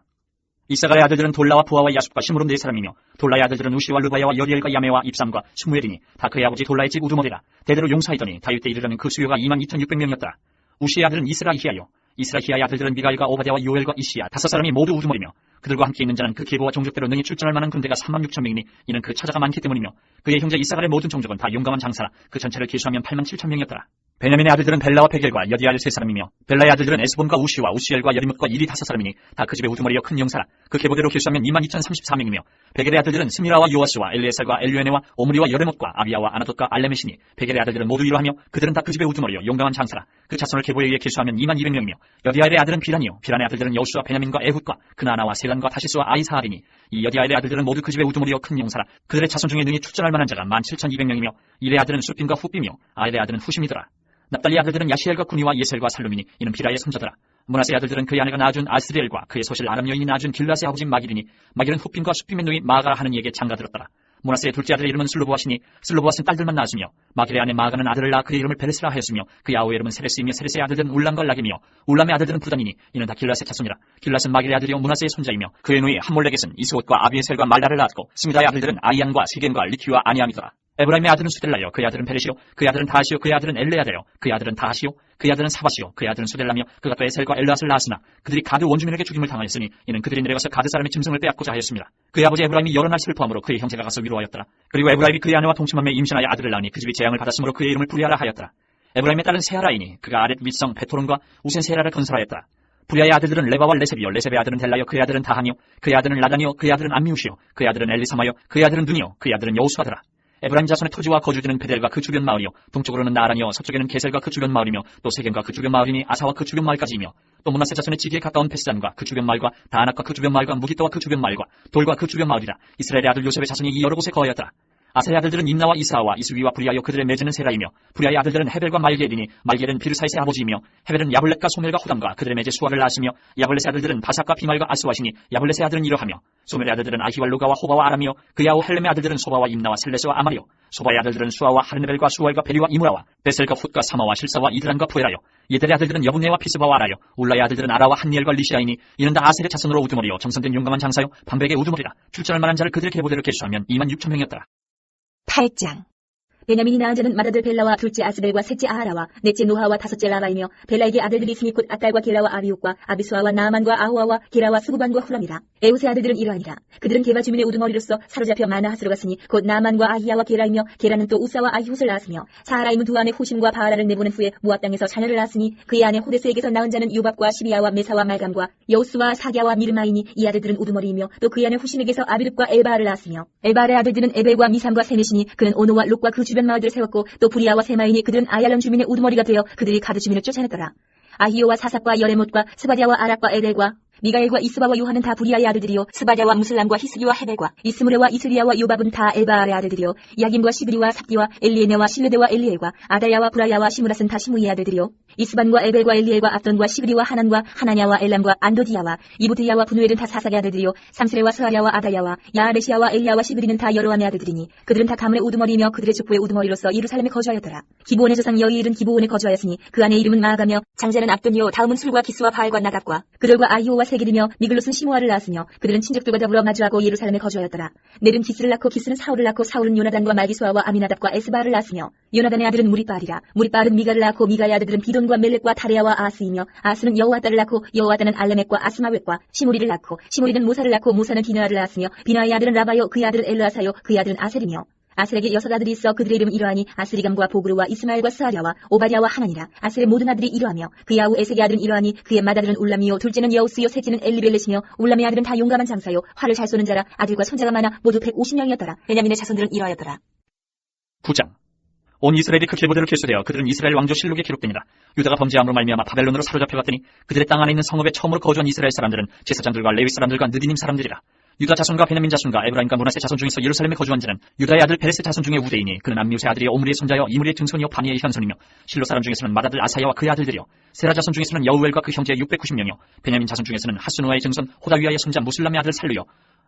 이사갈의 아들들은 돌라와 부하와 야sup과 시므론 네 사람이며 돌라의 아들들은 우시와 르바야와 여리엘과 야메와 입삼과 스무엘이니 다 그의 아버지 돌라의 집 우두머리라. 대대로 용사이더니 다윗 때 이르려는 그 수요가 22,600명이었더라. 우시의 아들은 이스라히야요. 이스라히야의 아들들은 미가엘과 오바댜와 요엘과 이시야 다섯 사람이 모두 우두머리며 그들과 함께 있는 자는 그 계보와 종족대로 능히 출전할 만한 군대가 36,000명이니 이는 그 차자가 많기 때문이며 그의 형제 이사갈의 모든 종족은 다 용감한 장사라. 그 전체를 계수하면 87,000명이었더라. 베냐민의 아들들은 벨라와 베겔과 여디아엘 세 사람이며 벨라의 아들들은 에스본과 우시와 우시엘과 여리뭇과 이리 다섯 사람이니 다 그 집의 우두머리여 큰 용사라. 그 계보대로 계수하면 22,034명이며 베겔의 아들들은 스미라와 요아스와 엘리에살과 엘류에네와 오므리와 여레못과 아비야와 아나돗과 알레메시니 베겔의 아들들은 모두 이러하며 그들은 다 그 집의 우두머리여 용감한 장사라. 그 자손을 계보에 의해 계수하면 22,200명이며 여디아엘의 아들은 비란이요 비란의 아들들은 여우수와 베냐민과 에훗과 그나나와 세란과 다시스와 아이사하리니 이 여디아엘의 아들들은 모두 그 집의 우두머리여 큰 용사라. 그들의 자손 중에 능히 출전할 만한 자가 17,200명이며 일의 아들은 수빔과 후빔이요 아엘의 아들은 후심이더라. 납달리 아들들은 야시엘과 구니와 예셀과 살룸이니 이는 비라의 손자더라. 므낫세 아들들은 그의 아내가 낳아준 아스리엘과 그의 소실 아람 여인이 낳아준 길라스의 아버지 마길이니 마길은 후빔과 수빔의 누이 마아가 하는 이에게 장가들었더라. 므낫세의 둘째 아들의 이름은 슬로보아시니 슬로보아스는 딸들만 낳았으며 마길의 아내 마아가는 아들을 낳아 그의 이름을 베레스라 하였으며 그의 아우의 이름은 세레스이며 세레스의 아들들은 울람과 락이며 울람의 아들들은 부단이니 이는 다 길라스의 자손이라. 길라스는 마길의 아들이요 므낫세의 손자이며 그의 누이 함몰렉에는 이스옷과 아비에셀과 말라를 낳았고 스미다의 아들들은 아이안과 시겐과 리키와 아니암이더라. 에브라임의 아들은 수델라요 그의 아들은 베레시요 그의 아들은 다하시요 그의 아들은 엘레아다요 그의 아들은 다하시요 그의 아들은 사바시요 그의 아들은 수델라며 그가 또 에셀과 엘라스를 낳았으나 그들이 가드 원주민에게 죽임을 당하였으니 이는 그들이 내려가서 가드 사람의 짐승을 빼앗고자 하였습니다. 그의 아버지 에브라임이 여러 날 슬퍼함으로 그의 형제가 가서 위로하였더라. 그리고 에브라임이 그의 아내와 동침함에 임신하여 아들을 낳으니 그 집이 재앙을 받았으므로 그의 이름을 부리아라 하였더라. 에브라임의 딸은 세하라이니 그가 아렛 윗성 베토론과 우센 세라를 건설하였더라. 부리아의 아들들은 레바와 레셉이요 레셉의 아들은 델라요 그의 아들은 다하니요 그의 아들은 라단이요 그의 아들은 암미우시요 그의 아들은 엘리사마요 그의 아들은 눈이요 그의 아들은 여우수아더라. 에브라임 자손의 토지와 거주지는 베델과 그 주변 마을이요 동쪽으로는 나란이요 서쪽에는 게셀과 그 주변 마을이며 또 세겜과 그 주변 마을이니 아사와 그 주변 마을까지이며 또 므낫세 자손의 지기에 가까운 베스단과 그 주변 마을과 다안악과 그 주변 마을과 무기또와 그 주변 마을과 돌과 그 주변 마을이라. 이스라엘의 아들 요셉의 자손이 이 여러 곳에 거하였더라. 아사의 아들들은 임나와 이사와 이스위와 부리아요 그들의 맺은 세라이며 부리아의 아들들은 헤벨과 말겔이니 말겔은 비르사이스의 아버지이며 헤벨은 야블렛과 소멜과 호담과 그들의 맺의 수아를 낳았으며 야블렛의 아들들은 바삭과 비말과 아스와시니 야블렛의 아들은 이러하며 소멜의 아들들은 아히와 루가와 호바와 아람이요 그의 아우 헬렘의 아들들은 소바와 임나와 셀레스와 아마리요 소바의 아들들은 수아와 하르네벨과 수알과 베리와 이무라와 베셀과 훗과 사마와 실사와 이드란과 부에라요 예델의 아들들은 여분네와 피스바와 아라요 울라의 아들들은 아라와 한니엘과 리시아이니 이는 다 아셀의 자손으로 우두머리요 정성된 용감한 장사요 반백의 우두머리라. 출전할 만한 자를 그들의 계보대로 계수하면 26,000명이었더라. 8장. 베냐민이 낳은 자는 맏아들 벨라와 둘째 아스벨과 셋째 아하라와 넷째 노하와 다섯째 라바이며 벨라에게 아들들이 있으니 곧 아딸과 게라와 아비옥과 아비수아와 나아만과 아호아와 게라와 수구반과 후람이라. 에웃의 아들들은 이러하니라. 그들은 게바 주민의 우두머리로서 사로잡혀 마나하스로 갔으니 곧 나아만과 아히야와 게라이며 게라는 또 우사와 아히훗을 낳았으며 사하라임은 두 아내 후심과 바하라를 내보낸 후에 모압 땅에서 자녀를 낳았으니 그의 아내 호데스에게서 낳은 자는 유밥과 시비야와 메사와 말감과 여우스와 사갸와 미르마이니 이 아들들은 우두머리이며 또 그의 아내 후심에게서 아비룹과 엘바알을 낳았으며 엘바알의 아들들은 에벨과 미삼과 세메시니 그는 오노와 롯과 그 주변 마을들을 세웠고 또 부리아와 세마이니 그들은 아얄론 주민의 우두머리가 되어 그들이 가드 주민을 쫓아냈더라. 아히오와 사삭과 여레못과 스바디아와 아락과 에델과 미가엘과 이스바와 요한은 다 부리아의 아들들이요 스바디아와 무슬람과 히스기와 헤벨과 이스무레와 이스리아와 요밥은 다 엘바알의 아들들이요 야김과 시브리와 삽디와 엘리에네와 실레데와 엘리엘과 아다야와 브라야와 시므랏은 다 시므이의 아들들이요 이스반과 에벨과 엘리엘과 압돈과 시브리와 하난과 하나냐와 엘람과 안도디야와 이부드야와 분우엘은 다 사삭의 아들들이요 삼스레와 스하랴와 아다야와 야아레시아와 엘리야와 시브리는 다 여로함의 아들들이니 그들은 다 가문의 우두머리이며 그들의 족보의 우두머리로서 예루살렘에 거주하였더라. 기브온의 조상 여이일은 기브온에 거주하였으니 그 아내의 이름은 마아가며 장자는 압돈이요 다음은 술과 기스와 바알과 나갑과 그들과 아히오와 세길이며 미글롯은 시므아를 낳았으며 그들은 친족들과 더불어 마주하고 예루살렘에 거주하였더라. 넬은 기스를 낳고 기스는 사울을 낳고 사울은 요나단과 말기수아와 아미나답과 에스바를 낳았으며 요나단의 아들은 무리바알이라. 무리바알은 미가를 낳고 미가의 아들들은 비돈과 멜렉과 다레아와 아스이며 아스는 여호아다를 낳고 여호아다는 알레멕과 아스마웻과 시므리를 낳고 시므리는 모사를 낳고 모사는 비나를 낳았으며 비나의 아들은 라바요 그의 아들은 엘르아사요 그의 아들은 아셀이며 아셀에게 6아들이 있어 그들의 이름은 이러하니 아스리감과 보그르와 이스마엘과 스아랴와 오바댜와 하나니라. 아셀의 모든 아들이 이러하며 그의 아우 에색의 아들은 이러하니 그의 맏아들은 울람이요 둘째는 여우스요 셋째는 엘리벨렛이며 울람의 아들은 다 용감한 장사요 활을 잘 쏘는 자라. 아들과 손자가 많아 모두 150명이었더라. 베냐민의 자손들은 이러하였더라. 9장. 온 이스라엘이 그 길보대로 결수되어 그들은 이스라엘 왕조 실록에 기록되니라. 유다가 범죄함으로 말미암아 바벨론으로 사로잡혀갔더니 그들의 땅 안에 있는 성읍에 처음으로 거주한 이스라엘 사람들은 제사장들과 레위 사람들과 느디님 사람들이라. 유다 자손과 베냐민 자손과 에브라임과 므낫세 자손 중에서 예루살렘에 거주한 자는 유다의 아들 베레스 자손 중에 우대이니 그는 암미우스의 아들이요 오므리의 손자여 이므리의 증손이요 바니의 현손이며 실로 사람 중에서는 맏아들 아사야와 그의 아들들이요 세라 자손 중에서는 여우엘과 그 형제 690명이요 베냐민 자손 중에서는 하스누아의 증손 호다위아의 손자 무슬람의 아들 살루요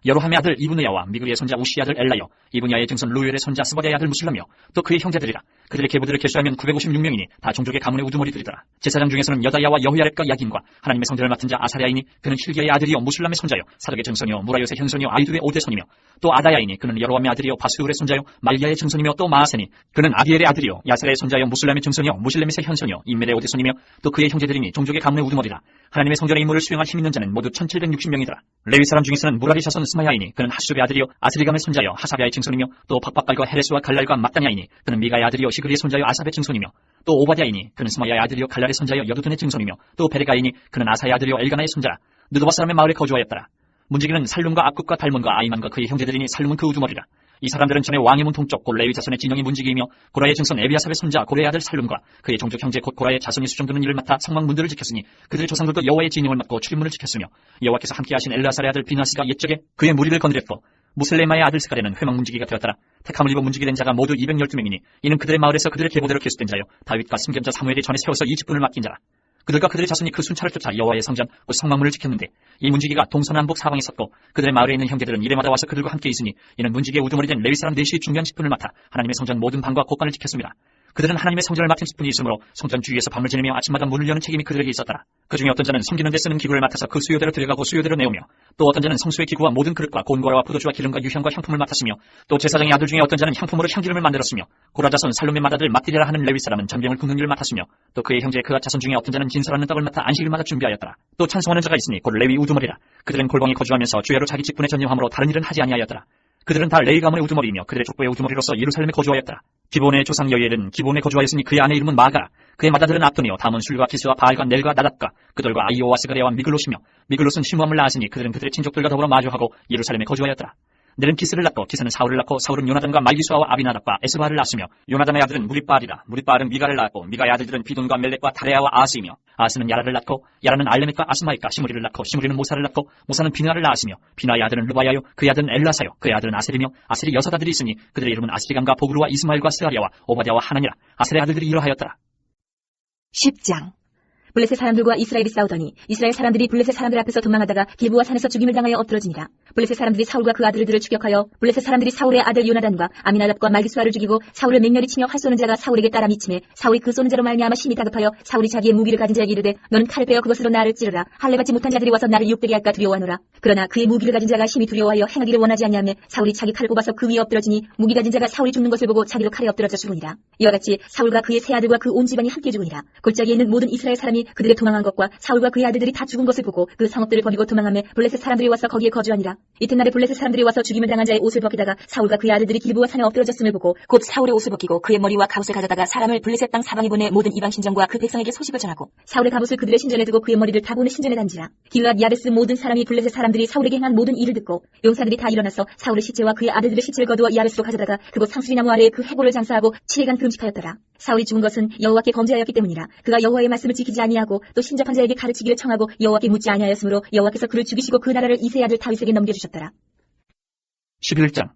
여로함의 아들 이브느야와 미그리의 손자 우시의 아들 엘라요 이브냐의 증손 루엘의 손자 스바디의 아들 무슬람이요 또 그의 형제들이라. 그들의 계보들을 결수하면 956명이니 다 종족의 가문의 우두머리들이더라. 제사장 중에서는 여다야와 여호야렙과 야긴과 하나님의 성전을 맡은 자 아사랴이니 그는 힐기야의 아들이요 무슬람의 손자요 사독의 증손이요 무라요의 현손이요 아이두의 오대손이며 또 아다야이니 그는 여로함의 아들이요 바스울의 손자요 말기야의 증손이며 또 마아세니 그는 아디엘의 아들이요 야사의 손자요 무슬람의 증손이요 무실레밋의 현손이요 임멜의 오대손이며 또 그의 형제들이니 종족의 가문의 우두머리라. 하나님의 성전의 임무를 수행할 힘 있는 자는 모두 1760명이더라. 레위 사람 중에서는 무라리 자손 스마야이니 그는 하수의 아들이요 아스리감의 손자요 하사비아의 증손이며 또 박박갈과 헤레스와 갈랄과 mat다냐이니 그는 미가의 아들이요 시그리의 손자요 아삽의 증손이며 또 오바댜이니 그는 스마야의 아들이요 갈랄의 손자요 여두둔의 증손이며 또 베레가이니 그는 아사의 아들이요 엘가나의 손자라. 느도바 사람의 마을에 거주하였더라. 문지기는 살룸과 압굽과 달몬과 아이만과 그의 형제들이니 살룸은 그 우두머리라. 이 사람들은 전에 왕의 문 동쪽 곧 레위 자손의 진영이 문지기이며 고라의 증손 에비아삽의 손자 고레의 아들 살룸과 그의 종족 형제 곧 고라의 자손이 수종드는 일을 맡아 성막 문들을 지켰으니 그들의 조상들도 여호와의 진영을 맡고 출입문을 지켰으며 여호와께서 함께하신 엘르아살의 아들 비나스가 옛적에 그의 무리를 건드렸고 무슬레마의 아들 스가랴는 회막 문지기가 되었더라. 택함을 입어 문지기 된 자가 모두 212명이니 이는 그들의 마을에서 그들의 계보대로 계수된 자요 다윗과 승견자 사무엘이 전에 세워서 이 직분을 맡긴 자라. 그들과 그들의 자손이 그 순찰을 쫓아 여호와의 성전 곧 성막문을 지켰는데 이 문지기가 동서남북 사방에 섰고 그들의 마을에 있는 형제들은 이래마다 와서 그들과 함께 있으니 이는 문지기의 우두머리 된 레위 사람 넷이 중요한 직분을 맡아 하나님의 성전 모든 방과 곳간을 지켰습니다. 그들은 하나님의 성전을 맡은 직분이 있으므로 성전 주위에서 밤을 지내며 아침마다 문을 여는 책임이 그들에게 있었더라. 그 중에 어떤 자는 섬기는 데 쓰는 기구를 맡아서 그 수요대로 들여가고 수요대로 내오며 또 어떤 자는 성수의 기구와 모든 그릇과 곤고라와 포도주와 기름과 유향과 향품을 맡았으며 또 제사장의 아들 중에 어떤 자는 향품으로 향기름을 만들었으며 고라자손 살롬의 맏아들 맏디레라 하는 레위 사람은 전병을 굽는 일을 맡았으며 또 그의 형제 그앗 자손 중에 어떤 자는 진설하는 떡을 맡아 안식일마다 준비하였더라. 또 찬송하는 자가 있으니 곧 레위 우두머리라. 그들은 골방에 거주하면서 주야로 자기 직분에 전념함으로 다른 일은 하지 아니하였더라. 그들은 다 레위 가문의 우두머리이며 그들의 족보의 우두머리로서 예루살렘에 거주하였더라. 기본의 조상 여이엘은 기본에 거주하였으니 그의 아내 이름은 마가라. 그의 맏아들은 압돈이요 다음은 술과 기스와 바알과 넬과 나답과 그들과 아이오와 스가랴와 미글롯이며 미글롯은 시므함을 낳았으니 그들은 그들의 친족들과 더불어 마주하고 예루살렘에 거주하였더라. 넬은 기스를 낳고 기스는 사울을 낳고 사울은 요나단과 말기수아와 아비나답과 에스바를 낳았으며 요나단의 아들은 무리바알이라. 무리바알은 미가를 낳았고 미가의 아들들은 비돈과 멜렉과 다레아와 아스이며 아스는 야라를 낳고 야라는 알레멕과 아스마익과 시므리를 낳고 시므리는 모사를 낳고 모사는 비나를 낳았으며 비나의 아들은 르바야요 그의 아들은 엘라사요 그의 아들은 아셀이며 아셀이 6아들이 있으니 그들의 이름은 아스리감과 보그루와 이스마엘과 스아랴와 오바댜와 하나니라. 아셀의 아들들이 이러하였더라. 10장. 블레셋 사람들과 이스라엘이 싸우더니 이스라엘 사람들이 블레셋 사람들 앞에서 도망하다가 길보아 산에서 죽임을 당하여 엎드러지니라. 블레셋 사람들이 사울과 그 아들들을 추격하여 블레셋 사람들이 사울의 아들 요나단과 아미나답과 말기수아를 죽이고 사울을 맹렬히 치며 활 쏘는 자가 사울에게 따라 미치매 사울이 그 쏘는 자로 말미암아 심히 다급하여 사울이 자기의 무기를 가진 자에게 이르되 너는 칼을 빼어 그것으로 나를 찌르라. 할례 받지 못한 자들이 와서 나를 욕되게 할까 두려워하노라. 그러나 그의 무기를 가진 자가 심히 두려워하여 행하기를 원하지 아니하매 사울이 자기 칼을 뽑아서 그 위에 엎드러지니 무기 가진 자가 사울이 죽는 것을 보고 자기도 칼에 엎드러져 죽으니라. 이와 같이 사울과 그의 세 아들과 그 온 집안이 함께 죽으니라. 골짜기에 있는 모든 이스라엘 사람이 그들의 도망한 것과 사울과 그의 아들들이 다 죽은 것을 보고 그 성읍들을 버리고 도망하며 블레셋 사람들이 와서 거기에 거주하니라. 이튿날에 블레셋 사람들이 와서 죽임을 당한 자의 옷을 벗기다가 사울과 그의 아들들이 길보아 산에 엎드러졌음을 보고 곧 사울의 옷을 벗기고 그의 머리와 갑옷을 가져다가 사람을 블레셋 땅 사방에 보내 모든 이방 신전과 그 백성에게 소식을 전하고 사울의 갑옷을 그들의 신전에 두고 그의 머리를 다보내 신전에 단지라. 길앗 야베스 모든 사람이 블레셋 사람들이 사울에게 행한 모든 일을 듣고 용사들이 다 일어나서 사울의 시체와 그의 아들들의 시체를 거두어 야베스로 가져다가 그곳 상수리나무 아래에 그 해골을 장사하고 7일간 금식하였더라. 사울이 죽은 것은 여호와께 범죄하였기 때문이라. 그가 여호와의 말씀을 지키지 아니하고 또 신접한 자에게 가르치기를 청하고 여호와께 묻지 아니하였으므로 여호와께서 그를 죽이시고 그 나라를 이새의 아들 다윗에게 넘겨주셨더라. 11장.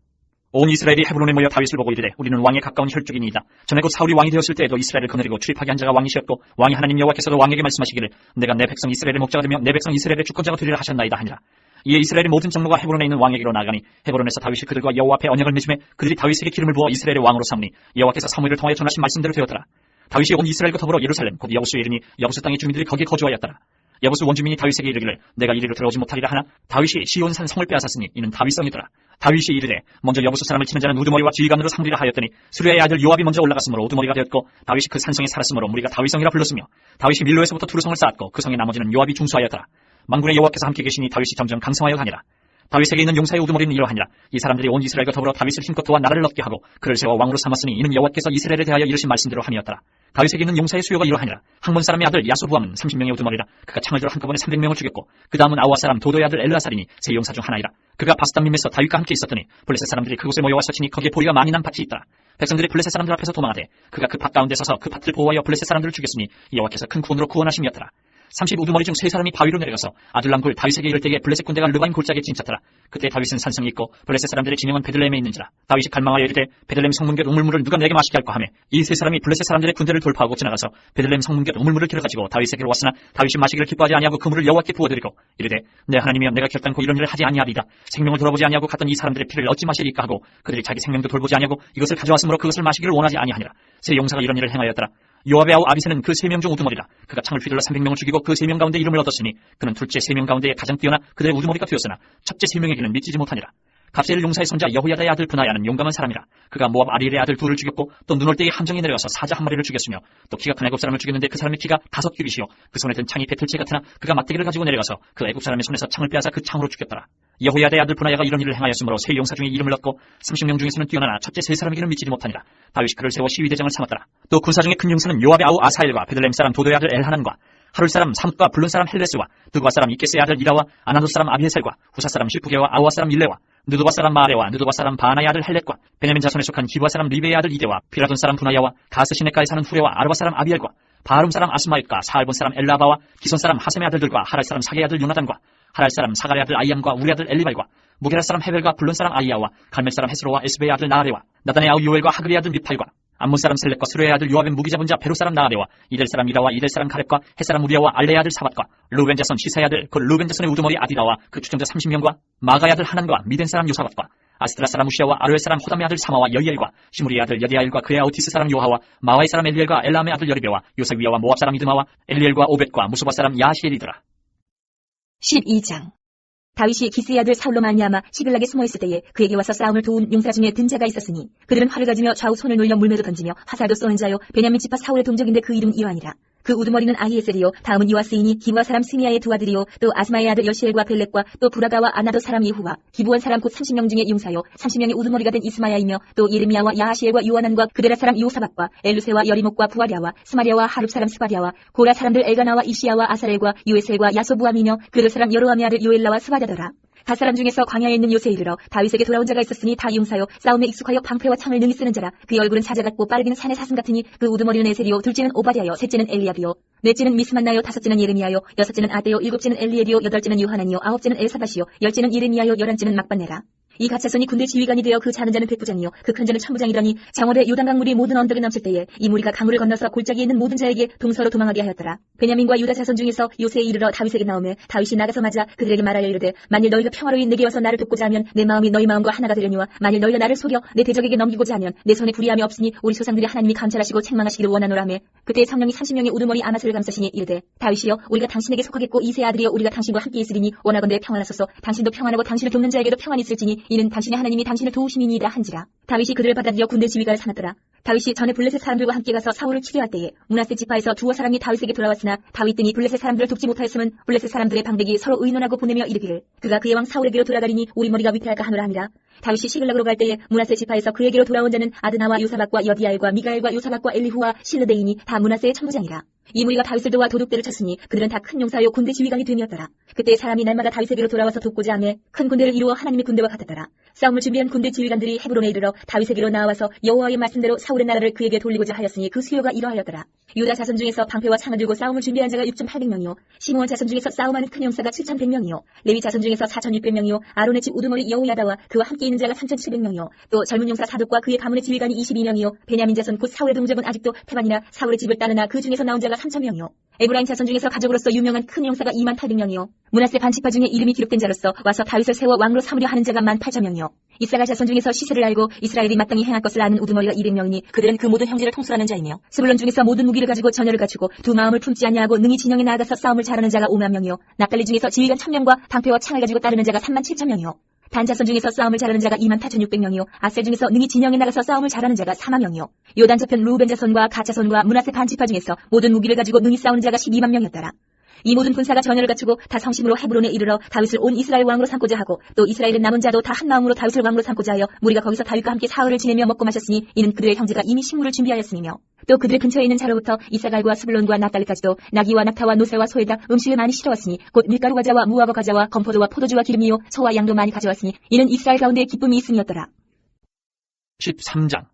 온 이스라엘이 헤브론에 모여 다윗을 보고 이르되 우리는 왕에 가까운 혈족이니이다. 전에 곧 사울이 왕이 되었을 때에도 이스라엘을 거느리고 출입하게 한 자가 왕이시었고 왕이 하나님 여호와께서도 왕에게 말씀하시기를 내가 내 백성 이스라엘의 목자가 되며 내 백성 이스라엘의 주권자가 되리라 하셨나이다 하니라. 이에 이스라엘의 모든 장로가 헤브론에 있는 왕에게로 나아가니 헤브론에서 다윗이 그들과 여호와 앞에 언약을 맺음에 그들이 다윗에게 기름을 부어 이스라엘의 왕으로 삼으니 여호와께서 사무엘을 통하여 전하신 말씀대로 되었더라. 다윗이 온 이스라엘과 더불어 예루살렘 곧 여부수에 이르니 여부수 땅의 주민들이 거기에 거주하였더라. 여부수 원주민이 다윗에게 이르기를 내가 이리로 들어오지 못하리라 하나 다윗이 시온산 성을 빼앗았으니 이는 다윗성이더라. 다윗이 이르되 먼저 여부수 사람을 치는 자는 우두머리와 지휘관으로 삼으리라 하였더니 수레의 아들 요압이 먼저 올라갔으므로 우두머리가 되었고 다윗이 그 산성에 살았으므로 무리가 다윗성이라 불렀으며 다윗이 밀로에서부터 두루성을 쌓았고 그 성의 나머지는 요압이 중수하였더라. 만군의 여호와께서 함께 계시니 다윗이 점점 강성하여 가니라. 다윗에게 있는 용사의 우두머리는 이러하니라. 이 사람들이 온 이스라엘과 더불어 다윗을 힘껏 도와 나라를 얻게 하고 그를 세워 왕으로 삼았으니 이는 여호와께서 이스라엘에 대하여 이르신 말씀대로 함이었더라. 다윗에게 있는 용사의 수요가 이러하니라. 항몬 사람의 아들 야소부함은 30명의 우두머리라. 그가 창을 들어 한꺼번에 300명을 죽였고 그 다음은 아우아 사람 도도의 아들 엘르아살이니 세 용사 중 하나이라. 그가 바스담림에서 다윗과 함께 있었더니 블레셋 사람들이 그곳에 모여와서 치니 거기에 보리가 많이 난 밭이 있더라. 백성들이 블레셋 사람들 앞에서 도망하되 그가 그 밭 가운데 서서 그 밭을 보호하여 블레셋 사람들을 죽였으니 여호와께서 큰 구원으로 구원하심이었더라. 30 우두머리 중 3사람이 바위로 내려가서 아둘람굴 다윗에게 이를 때에 블레셋 군대가 르바임 골짜기에 진쳤더라. 그때 다윗은 산성이 있고 블레셋 사람들의 진영은 베들레헴에 있는지라. 다윗이 갈망하여 이르되 베들레헴 성문곁 우물물을 누가 내게 마시게 할까 하매 이 세 사람이 블레셋 사람들의 군대를 돌파하고 지나가서 베들레헴 성문곁 우물물을 길어가지고 다윗에게로 왔으나 다윗이 마시기를 기뻐하지 아니하고 그 물을 여호와께 부어드리고 이르되 내 하나님이여 내가 결단코 이런 일을 하지 아니하리이다. 생명을 돌아보지 아니하고 갔던 이 사람들의 피를 어찌 마시리까 하고 그들이 자기 생명도 돌보지 아니하고 이것을 가져왔으므로 그것을 마시기를 원하지 아니하니라. 세 용사가 이런 일을 행하였더라. 요압의 아우 아비새는 그 3명 중 우두머리라. 그가 창을 휘둘러 300명을 죽이고 그 3명 가운데 이름을 얻었으니 그는 둘째 3명 가운데에 가장 뛰어나 그들의 우두머리가 되었으나 첫째 3명에게는 믿지지 못하니라. 갑세엘 용사의 손자 여호야다의 아들 분하야는 용감한 사람이라. 그가 모압 아리엘의 아들 둘을 죽였고 또 눈 올 때에 함정에 내려가서 사자 한 마리를 죽였으며 또 키가 큰 애굽 사람을 죽였는데 그 사람의 키가 5규빗이요 그 손에 든 창이 배틀채 같으나 그가 막대기를 가지고 내려가서 그 애굽 사람의 손에서 창을 빼앗아 그 창으로 죽였더라. 여호야다의 아들 분하야가 이런 일을 행하였으므로 세 용사 중에 이름을 얻고 30명 중에서는 뛰어나나 첫째 3사람에게는 믿지지 못하니라. 다윗이 그를 세워 시위대장을 삼았더라. 또 군사 중에 큰 용사는 요압의 아우 아사엘과 베들레헴 사람 도도의 아들 엘하난과 하룰 사람 삼과 블론 사람 헬레스와 드과 사람 이케스의 아들 이라와 아나도 사람 아비에셀과 후사 사람 실프게와 아우아 사람 일레와 느도바 사람 마아레와 느도바 사람 바나의 아들 헬렛과 베냐민 자손에 속한 기브아 사람 리베의 아들 이데와 피라돈 사람 분하야와 가스 시네가에 사는 후레와 아르바 사람 아비엘과 바하룸 사람 아스마옅과 사알본 사람 엘라바와 기손 사람 하셈의 아들들과 하랄 사람 사게의 아들 요나단과 하랄 사람 사갈의 아들 아이암과 우리 아들 엘리발과 무게라 사람 헤벨과 블론 사람 아이야와 갈멜 사람 헤스로와 에스베의 아들 나아레와 나단의 아우 요엘과 하글의 아들 미팔과 암몬 사람 셀렉과 스루의 아들 요압의 무기 잡은 자 베로 사람 나아레와 이델 사람 이라와 이델 사람 가렙과 해 사람 우리아와 알레의 아들 사밧과 루벤 자손 시사의 아들 그 루벤 자손의 우두머리 아디라와 그 추정자 30명과 마가의 아들 하난과 미덴 사람 요사밧과 아스트라 사람 우시아와 아르의 사람 호담의 아들 사마와 여이엘과 시무리의 아들 여디아엘과 그의 아우티스 사람 요하와 마와의 사람 엘리엘과 엘람의 아들 여리베와 요세위아와 모압 사람 이드마와 엘리엘과 오벳과 무소바 사람 야시엘이더라. 12장. 다윗이 기스의 아들 사울로 말미암아 시글락에 숨어있을 때에 그에게 와서 싸움을 도운 용사 중에 든 자가 있었으니 그들은 활을 가지며 좌우 손을 놀려 물매도 던지며 화살도 쏘는 자요 베냐민 지파 사울의 동족인데 그 이름은 이완이라. 그 우두머리는 아히에셀이요 다음은 요아스이니 기브아 사람 스미야의 두 아들이요 또 아스마의 아들 여시엘과 벨렉과 또 부라가와 아나도 사람 예후와 기브온 사람 곧 30명 중에 용사요 30명의 우두머리가 된 이스마야이며 또 예레미야와 야하시엘과 요하난과 그데라 사람 요사박과 엘루세와 여리목과 부아랴와 스마랴와 하룹 사람 스바랴와 고라 사람들 엘가나와 이시야와 아사렐과 요에셀과 야소부함이며 그들 사람 여로함의 아들 요엘라와 스바랴더라. 갓 사람 중에서 광야에 있는 요새에 이르러 다윗에게 돌아온 자가 있었으니 다 용사요 싸움에 익숙하여 방패와 창을 능히 쓰는 자라. 그 얼굴은 사자 같고 빠르기는 산의 사슴 같으니 그 우두머리는 에셀이요 둘째는 오바댜요 셋째는 엘리압이요 넷째는 미스만나요 다섯째는 예레미야요 여섯째는 아데요 일곱째는 엘리엘이요 여덟째는 요하난이요 아홉째는 엘사밧이요 열째는 예레미야요 열한째는 막반네라. 이 갓자손이 군대 지휘관이 되어 그 작은 자는 백부장이요 그 큰 자는 천부장이라니 장월에 요단 강물이 모든 언덕에 넘칠 때에 이 무리가 강물을 건너서 골짜기에 있는 모든 자에게 동서로 도망하게 하였더라. 베냐민과 유다 자손 중에서 요새에 이르러 다윗에게 나오매 다윗이 나가서 맞아 그들에게 말하여 이르되 만일 너희가 평화로이 내게 와서 나를 돕고자 하면 내 마음이 너희 마음과 하나가 되려니와 만일 너희가 나를 속여 내 대적에게 넘기고자 하면 내 손에 불의함이 없으니 우리 조상들이 하나님이 감찰하시고 책망하시기를 원하노라 하매 그때 성령이 30명의 우두머리 아마스를 감싸시니 이르되 다윗이여 우리가 당신에게 속하겠고 이 세 아들이여 우리가 당신과 함께 있으리니 원하건대 평안하소서. 당신도 평안하고 당신을 돕는 자에게도 평안이 있을지니 이는 당신의 하나님이 당신을 도우심이니이다 한지라. 다윗이 그들을 받아들여 군대 지휘관을 삼았더라. 다윗이 전에 블레셋 사람들과 함께 가서 사울을 치료할 때에 므낫세 지파에서 두어 사람이 다윗에게 돌아왔으나 다윗 등이 블레셋 사람들을 돕지 못하였음은 블레셋 사람들의 방백이 서로 의논하고 보내며 이르기를 그가 그의 왕 사울에게로 돌아가리니 우리 머리가 위태할까 하노라 하니라. 다윗이 시글락으로 갈 때에 므낫세 지파에서 그에게로 돌아온 자는 아드나와 요사박과 여디아엘과 미가엘과 요사박과 엘리후와 실르데이니 다 므낫세의 천부장이라. 이 무리가 다윗을 도와 도둑대를 쳤으니 그들은 다 큰 용사요 군대 지휘관이 됨이었더라. 그때 사람이 날마다 다윗에게로 돌아와서 돕고자 하며 큰 군대를 이루어 하나님의 군대와 같았더라. 싸움을 준비한 군대 지휘관들이 헤브론에 이르러 다윗에게로 나와서 여호와의 말씀대로 사울의 나라를 그에게 돌리고자 하였으니 그 수요가 이러하였더라. 유다 자손 중에서 방패와 창을 들고 싸움을 준비한 자가 6,800명이요 시므온 자손 중에서 싸움하는 큰 용사가 7,100명이요 레위 자손 중에서 4,600명이요 아론의 집 우두머리 여호야다와 그와 함께 있는 자가 3,700명이요 또 젊은 용사 사독과 그의 가문의 지휘관이 22명이요 베냐민 자손 곧 사울의 동족은 아직도 태반이나 사울의 집을 따르나 그 중에서 나온 자가 3,000명이요 에브라임 자손 중에서 가족으로서 유명한 큰 용사가 2800명이요. 므낫세 반지파 중에 이름이 기록된 자로서 와서 다윗을 세워 왕으로 삼으려 하는 자가 18,000명이요. 이사갈 자손 중에서 시세를 알고 이스라엘이 마땅히 행할 것을 아는 우두머리가 200명이니 그들은 그 모든 형제를 통솔하는 자이며 스불론 중에서 모든 무기를 가지고 전열을 갖추고 두 마음을 품지 아니하고 능히 진영에 나아가서 싸움을 잘하는 자가 50,000명이요. 납달리 중에서 지휘관 1000명과 방패와 창을 가지고 따르는 자가 37,000명이요. 단 자손 중에서 싸움을 잘하는 자가 28,600명이요. 아셀 중에서 능히 진영에 나가서 싸움을 잘하는 자가 40,000명이요. 요단 저편 루벤 자손과 갓 자손과 므낫세 반지파 중에서 모든 무기를 가지고 능히 싸우는 자가 120,000명이었더라. 이 모든 군사가 전열을 갖추고 다 성심으로 헤브론에 이르러 다윗을 온 이스라엘 왕으로 삼고자 하고 또 이스라엘의 남은 자도 다 한 마음으로 다윗을 왕으로 삼고자 하여 무리가 거기서 다윗과 함께 사흘을 지내며 먹고 마셨으니 이는 그들의 형제가 이미 식물을 준비하였으며 또 그들의 근처에 있는 자로부터 이사갈과 스불론과 납달리까지도 나귀와 낙타와 노새와 소에다 음식을 많이 실어왔으니 곧 밀가루 과자와 무화과 과자와 건포도와 포도주와 기름이요 소와 양도 많이 가져왔으니 이는 이스라엘 가운데 기쁨이 있음이었더라. 13장.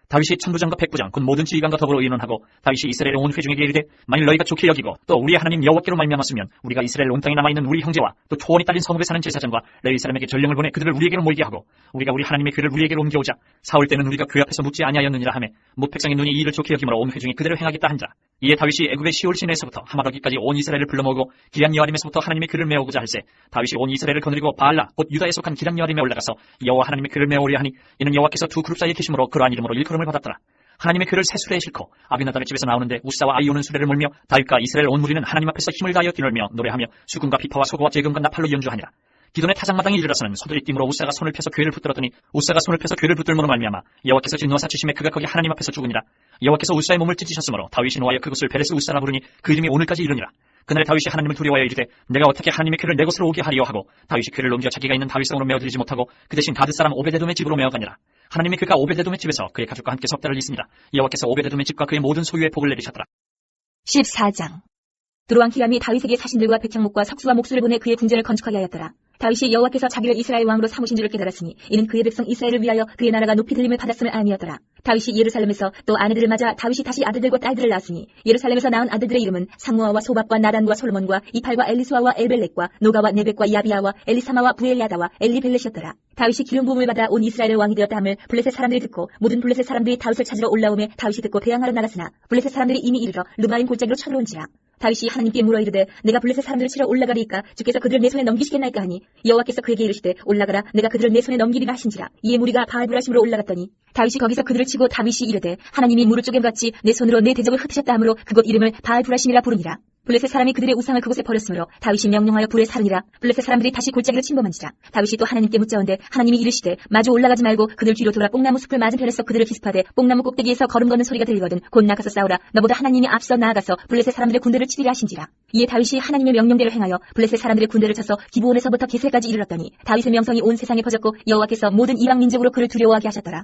다윗이 천부장과 백부장 곧 모든 지휘관과 더불어 의논하고 다윗이 이스라엘 온 회중에게 이르되 만일 너희가 좋게 여기고 또 우리의 하나님 여호와께로 말미암았으면 우리가 이스라엘 온 땅에 남아있는 우리 형제와 또 초원이 딸린 성읍에 사는 제사장과 레위 사람에게 전령을 보내 그들을 우리에게로 모이게 하고 우리가 우리 하나님의 궤를 우리에게로 옮겨오자. 사울 때는 우리가 궤 앞에서 묻지 아니하였느니라 하매 못 백성의 눈이 이 일을 좋게 여김으로 온 회중이 그대로 행하겠다 한자. 이에 다윗이 애굽의 시올 시내에서부터 하마더기까지 온 이스라엘을 불러 모으고 기럇 여아림에서부터 하나님의 궤를 메우고자 할세 다윗이 온 이스라엘을 거느리고 바알라 곧 유다에 속한 기럇 여아림에 올라가서 여호와 하나님의 궤를 메우려 하니 이는 여호와께서 두 그룹 사이에 계심으로 그러한 이름으로 일컬음을 받았더라. 하나님의 궤를 새 수레에 싣고 아비나답의 집에서 나오는데 우사와 아이오는 수레를 몰며 다윗과 이스라엘 온 무리는 하나님 앞에서 힘을 다하여 뛰놀며 노래하며 수금과 비파와 소고와 재금과 나팔로 연주하니라. 기돈의 타작마당에 이르러서는 소들이 띠므로 우사가 손을 펴서 궤를 붙들었더니 우사가 손을 펴서 궤를 붙들므로 말미암아 여호와께서 진노하사 주심에 그가 거기 하나님 앞에서 죽으니라. 여호와께서 우사의 몸을 찢으셨으므로 다윗이 노하여 그곳을 베레스 우사라 부르니 그 이름이 오늘까지 이르니라. 그날에 다윗이 하나님을 두려워하여 이르되 내가 어떻게 하나님의 궤를 내 곳으로 오게 하리요 하고 다윗이 궤를 옮겨 자기가 있는 다윗성으로 메어들이지 못하고 그 대신 가드 사람 오베데돔의 집으로 메어가니라. 하나님의 궤가 오베데돔의 집에서 그의 가족과 함께 석 달을 있습니다. 여호와께서 오베데돔의 집과 그의 모든 소유에 복을 내리셨더라. 14장. 두로왕 히람이 다윗에게 사신들과 백향목과 석수와 목수를 보내 그의 궁전을 건축하게 하였더라. 다윗이 여호와께서 자기를 이스라엘 왕으로 삼으신 줄을 깨달았으니 이는 그의 백성 이스라엘을 위하여 그의 나라가 높이 들림을 받았음을 아니었더라. 다윗이 예루살렘에서 또 아내들을 맞아 다윗이 다시 아들들과 딸들을 낳았으니 예루살렘에서 낳은 아들들의 이름은 상무아와 소밥과 나단과 솔몬과 이팔과 엘리수아와 엘벨렉과 노가와 네벡과 야비아와 엘리사마와 부엘야다와 엘리벨렛이었더라. 다윗이 기름 부음을 받아 온 이스라엘의 왕이 되었다 함을 블레셋 사람들이 듣고 모든 블레셋 사람들이 다윗을 찾으러 올라오매 다윗이 듣고 대항하러 나갔으나 블레셋 사람들이 이미 이르러 르바임 골짜기로 쳐들어온지라. 다윗이 하나님께 물어 이르되 내가 블레셋 사람들을 치러 올라가리이까 주께서 그들을 내 손에 넘기시겠나이까 하니 여호와께서 그에게 이르시되 올라가라 내가 그들을 내 손에 넘기리라 하신지라. 이에 무리가 바알브라심으로 올라갔더니 다윗이 거기서 그들을 치고 다윗이 이르되 하나님이 물을 쪼개 같이 내 손으로 내 대적을 흩으셨다 하므로 그곳 이름을 바알브라심이라 부르니라. 블레셋 사람이 그들의 우상을 그곳에 버렸으므로 다윗이 명령하여 불에 사르니라. 블레셋 사람들이 다시 골짜기를 침범한지라. 다윗이 또 하나님께 묻자온데 하나님이 이르시되 마주 올라가지 말고 그들 뒤로 돌아 뽕나무 숲을 맞은편에서 그들을 기습하되 뽕나무 꼭대기에서 걸음 걷는 소리가 들리거든 곧 나가서 싸우라. 너보다 하나님이 앞서 나아가서 블레셋 사람들의 군대를 치리라 하신지라. 이에 다윗이 하나님의 명령대로 행하여 블레셋 사람들의 군대를 쳐서 기브온에서부터 게셀까지 이르렀더니 다윗의 명성이 온 세상에 퍼졌고 여호와께서 모든 이방 민족으로 그를 두려워하게 하셨더라.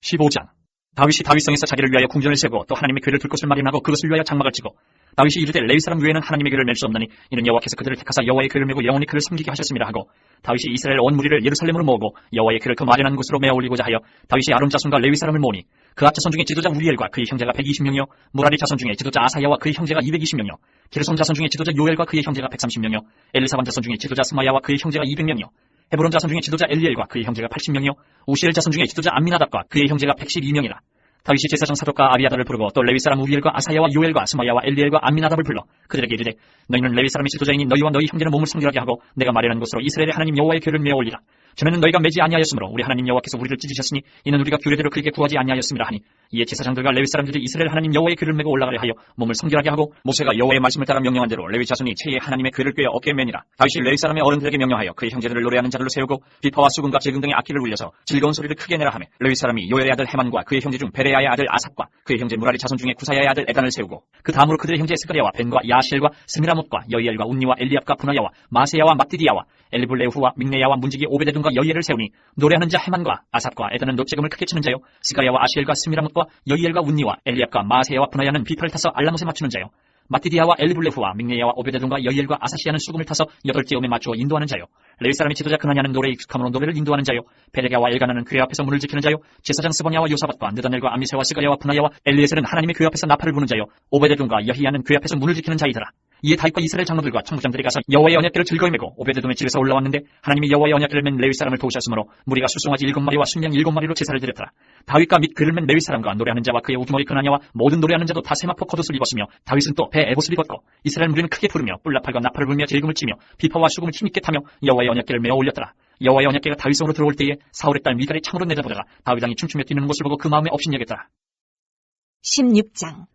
15장. 다윗이 다윗성에서 자기를 위하여 궁전을 세우고 또 하나님의 궤를 둘 곳을 마련하고 그것을 위하여 장막을 치고 다윗이 이르되 레위 사람 외에는 하나님의 궤를 맬 수 없나니 이는 여호와께서 그들을 택하사 여호와의 궤를 메고 영원히 그를 섬기게 하셨습니다 하고 다윗이 이스라엘 온 무리를 예루살렘으로 모으고 여호와의 궤를 그 마련한 곳으로 메어 올리고자 하여 다윗이 아론 자손과 레위 사람을 모으니 그앗 자손 중에 지도자 우리엘과 그의 형제가 120명이요 무라리 자손 중에 지도자 아사야와 그의 형제가 220명이요 게르솜 자손 중에 지도자 요엘과 그의 형제가 130명이요 엘리사반 자손 중에 지도자 스마야와 그의 형제가 200명이요 헤브론 자손 중에 지도자 엘리엘과 그의 형제가 80명이요 우시엘 자손 중에 지도자 암미나답과 그의 형제가 112명이라. 다윗이 제사장 사독과 아비아달을 부르고 또 레위 사람 우리엘과 아사야와 요엘과 스마야와 엘리엘과 암미나답을 불러 그들에게 이르되 너희는 레위 사람의 지도자이니 너희와 너희 형제는 몸을 성결하게 하고 내가 마련한 곳으로 이스라엘의 하나님 여호와의 궤를 메어 올리라. 전에는 너희가 매지 아니하였으므로 우리 하나님 여호와께서 우리를 찢으셨으니 이는 우리가 규례대로 그에게 구하지 아니하였음이라 하니 이에 제사장들과 레위 사람들이 이스라엘 하나님 여호와의 궤를 메고 올라가려 하여 몸을 성결하게 하고 모세가 여호와의 말씀을 따라 명령한 대로 레위 자손이 체에 하나님의 궤를 꿰어 어깨에 매니라. 다윗이 레위 사람의 어른들에게 명령하여 그의 형제들을 노래하는 자들로 세우고 비파와 수금과 재금 등의 악기를 울려서 즐거운 소리를 크게 내라 하며 레위 사람이 요엘의 아들 헤만과 그의 형제 중 베레야의 아들 아삽과 그의 형제 무라리 자손 중에 구사야의 아들 에단을 세우고 그 다음으로 그들의 형제 스가랴와 벤과 야시엘과 스미라못과 여이엘과 운니와 엘리압과 분하야와 마세야와 막디디야와 엘리블레후와 믹네야와 문지기 오베데돔과 여이엘을 세우니 노래하는 자 헤만과 아삽과 에단은 노재금을 크게 치는 자요 스가랴와 아시엘과 스미라못과 여이엘과 운니와 엘리압과 마세야와 분하야는 비파를 타서 알라못에 맞추는 자요 마티디아와 엘리블레후와 믹네야와 오베데돔과 여이엘과 아사시아는 수금을 타서 8째 음에 맞추어 인도하는 자요 레위 사람의 지도자 그나냐는 노래에 익숙함으로 노래를 인도하는 자요 베레가와 엘가나는 궤 앞에서 문을 지키는 자요 제사장 스보냐와 요사밧과 느다넬과 아미세와 스가랴와 분하야와 엘리에셀은 하나님의 궤 앞에서 나팔을 부는 자요 오베데돔과 여히야는 궤 앞에서 문을 지키는 자이더라. 이에 다윗과 이스라엘 장로들과 청부장들이 가서 여호와의 언약궤를 즐거이 메고 오베데돔의 집에서 올라왔는데 하나님이 여호와의 언약궤를 맨 레위 사람을 도우셨으므로 무리가 수송아지 7마리와 순양 7마리로 제사를 드렸더라. 다윗과 및 그를 맨 레위 사람과 노래하는 자와 그의 우두머리 그나냐와 모든 노래하는 자도 다 세마포 겉옷을 입었으며 다윗은 또 배 에봇을 입었고 이스라엘 무리는 크게 부르며 뿔나팔과 나팔을 불며 제금을 치며 비파와 수금을 힘있게 타며 여호와의 언약궤를 메어 올렸더라. 여호와의 언약궤가 다윗성으로 들어올 때에 사울의 딸 미갈이 창으로 내다보다가 다윗 왕이 춤추며 뛰는 것을 보고 그 마음에 업신여겼더라. 16장.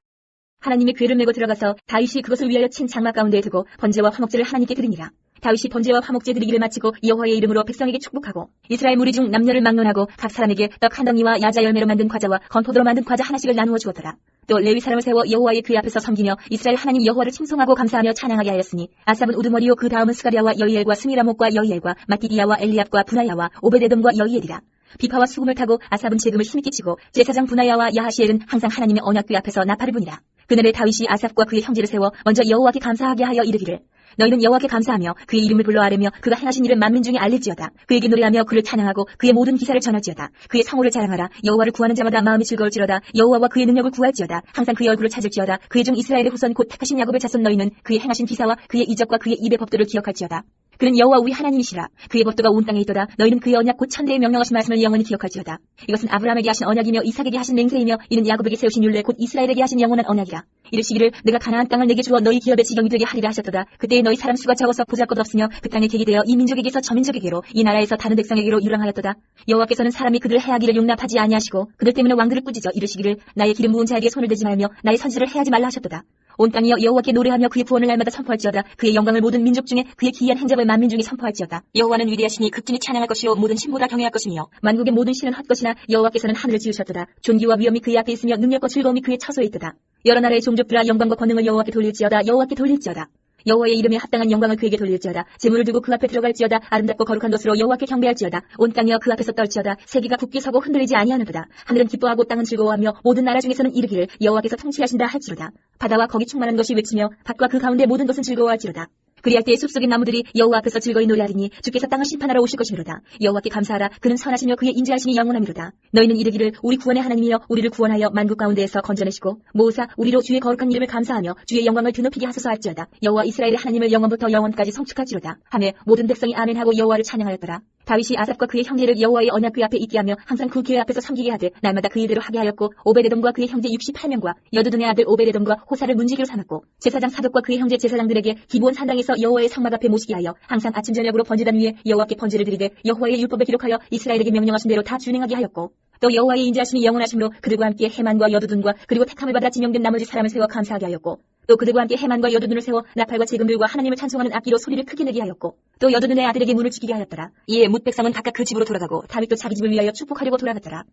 하나님의 궤를 메고 들어가서 다윗이 그것을 위하여 친 장막 가운데에 두고 번제와 화목제를 하나님께 드리니라. 다윗이 번제와 화목제 드리기를 마치고 여호와의 이름으로 백성에게 축복하고 이스라엘 무리 중 남녀를 막론하고 각 사람에게 떡 한 덩이와 야자 열매로 만든 과자와 건포도로 만든 과자 하나씩을 나누어 주었더라. 또 레위 사람을 세워 여호와의 궤 앞에서 섬기며 이스라엘 하나님 여호와를 칭송하고 감사하며 찬양하게 하였으니 아삽은 우두머리요 그 다음은 스가랴와 여이엘과 스미라목과 여이엘과 마띠디야와 엘리압과 부나야와 오베데돔과 여이엘이라. 비파와 수금을 타고 아삽은 제금을 힘있게 치고 제사장 부나야와 야하시엘은 항상 하나님의 언약궤 앞에서 나팔을 부니라. 그날에 다윗이 아삽과 그의 형제를 세워 먼저 여호와께 감사하게 하여 이르기를 너희는 여호와께 감사하며 그의 이름을 불러 아뢰며 그가 행하신 일을 만민 중에 알릴지어다. 그에게 노래하며 그를 찬양하고 그의 모든 기사를 전할지어다. 그의 성호를 자랑하라. 여호와를 구하는 자마다 마음이 즐거울지로다. 여호와와 그의 능력을 구할지어다. 항상 그의 얼굴을 찾을지어다. 그의 종 이스라엘의 후손 곧 택하신 야곱의 자손 너희는 그의 행하신 기사와 그의 이적과 그의 입의 법도를 기억할지어다. 그는 여호와 우리 하나님이시라. 그의 법도가 온 땅에 있도다. 너희는 그의 언약 곧 천대에 명령하신 말씀을 영원히 기억할지어다. 이것은 아브라함에게 하신 언약이며 이삭에게 하신 맹세이며 이는 야곱에게 세우신 율례 곧 이스라엘에게 하신 영원한 언약이라. 이르시기를 내가 가나안 땅을 내게 주어 너희 기업의 지경이 되게 하리라 하셨도다. 그때에 너희 사람 수가 적어서 보잘것없으며 그 땅에 객이 되어 이 민족에게서 저 민족에게로 이 나라에서 다른 백성에게로 유랑하였도다. 여호와께서는 사람이 그들을 해하기를 용납하지 아니하시고 그들 때문에 왕들을 꾸짖어 이르시기를 나의 기름 부은 자에게 손을 대지 말며 나의 선지를 해하지 말라 하셨도다. 온 땅이여 여호와께 노래하며 그의 구원을 날마다 선포할지어다. 그의 영광을 모든 민족 중에 그의 기이한 행적을 만민 중에 선포할지어다. 여호와는 위대하시니 극진히 찬양할 것이요 모든 신보다 경외할 것이며 만국의 모든 신은 헛것이나 여호와께서는 하늘을 지으셨도다. 존귀와 위엄이 그의 앞에 있으며 능력과 즐거움이 그의 처소에 있도다. 여러 나라의 종족들아 영광과 권능을 여호와께 돌릴지어다. 여호와께 돌릴지어다. 여호와의 이름에 합당한 영광을 그에게 돌릴지어다. 재물을 두고 그 앞에 들어갈지어다. 아름답고 거룩한 것으로 여호와께 경배할지어다. 온 땅이여 그 앞에서 떨지어다. 세계가 굳게 서고 흔들리지 아니하는도다. 하늘은 기뻐하고 땅은 즐거워하며 모든 나라 중에서는 이르기를 여호와께서 통치하신다 할지로다. 바다와 거기 충만한 것이 외치며 밭과 그 가운데 모든 것은 즐거워할지로다. 그리할 때에 숲속의 나무들이 여호와 앞에서 즐거이 노래하리니 주께서 땅을 심판하러 오실 것이미로다. 여호와께 감사하라. 그는 선하시며 그의 인자하심이 영원하미로다. 너희는 이르기를 우리 구원의 하나님이여 우리를 구원하여 만국 가운데에서 건져내시고 모으사 우리로 주의 거룩한 이름을 감사하며 주의 영광을 드높이게 하소서 할지어다. 여호와 이스라엘의 하나님을 영원부터 영원까지 성축할지로다. 하매 모든 백성이 아멘하고 여호와를 찬양하였더라. 다윗이 아삽과 그의 형제를 여호와의 언약궤 앞에 있게 하며 항상 그 궤 앞에서 섬기게 하되 날마다 그 일대로 하게 하였고 오베데돔과 그의 형제 68명과 여두둔의 아들 오베데돔과 호사를 문지기로 삼았고 제사장 사독과 그의 형제 제사장들에게 기브온 산당에서 여호와의 성막 앞에 모시게 하여 항상 아침 저녁으로 번제단 위에 여호와께 번제를 드리되 여호와의 율법에 기록하여 이스라엘에게 명령하신 대로 다 준행하게 하였고 또 여호와의 인자하심이 영원하심으로 그들과 함께 헤만과 여두둔과 그리고 택함을 받아 지명된 나머지 사람을 세워 감사하게 하였고 또 그들과 함께 헤만과 여두둔을 세워 나팔과 재금들과 하나님을 찬송하는 악기로 소리를 크게 내게 하였고 또 여두둔의 아들에게 문을 지키게 하였더라. 이에 뭇 백성은 각각 그 집으로 돌아가고 다윗도 자기 집을 위하여 축복하려고 돌아갔더라.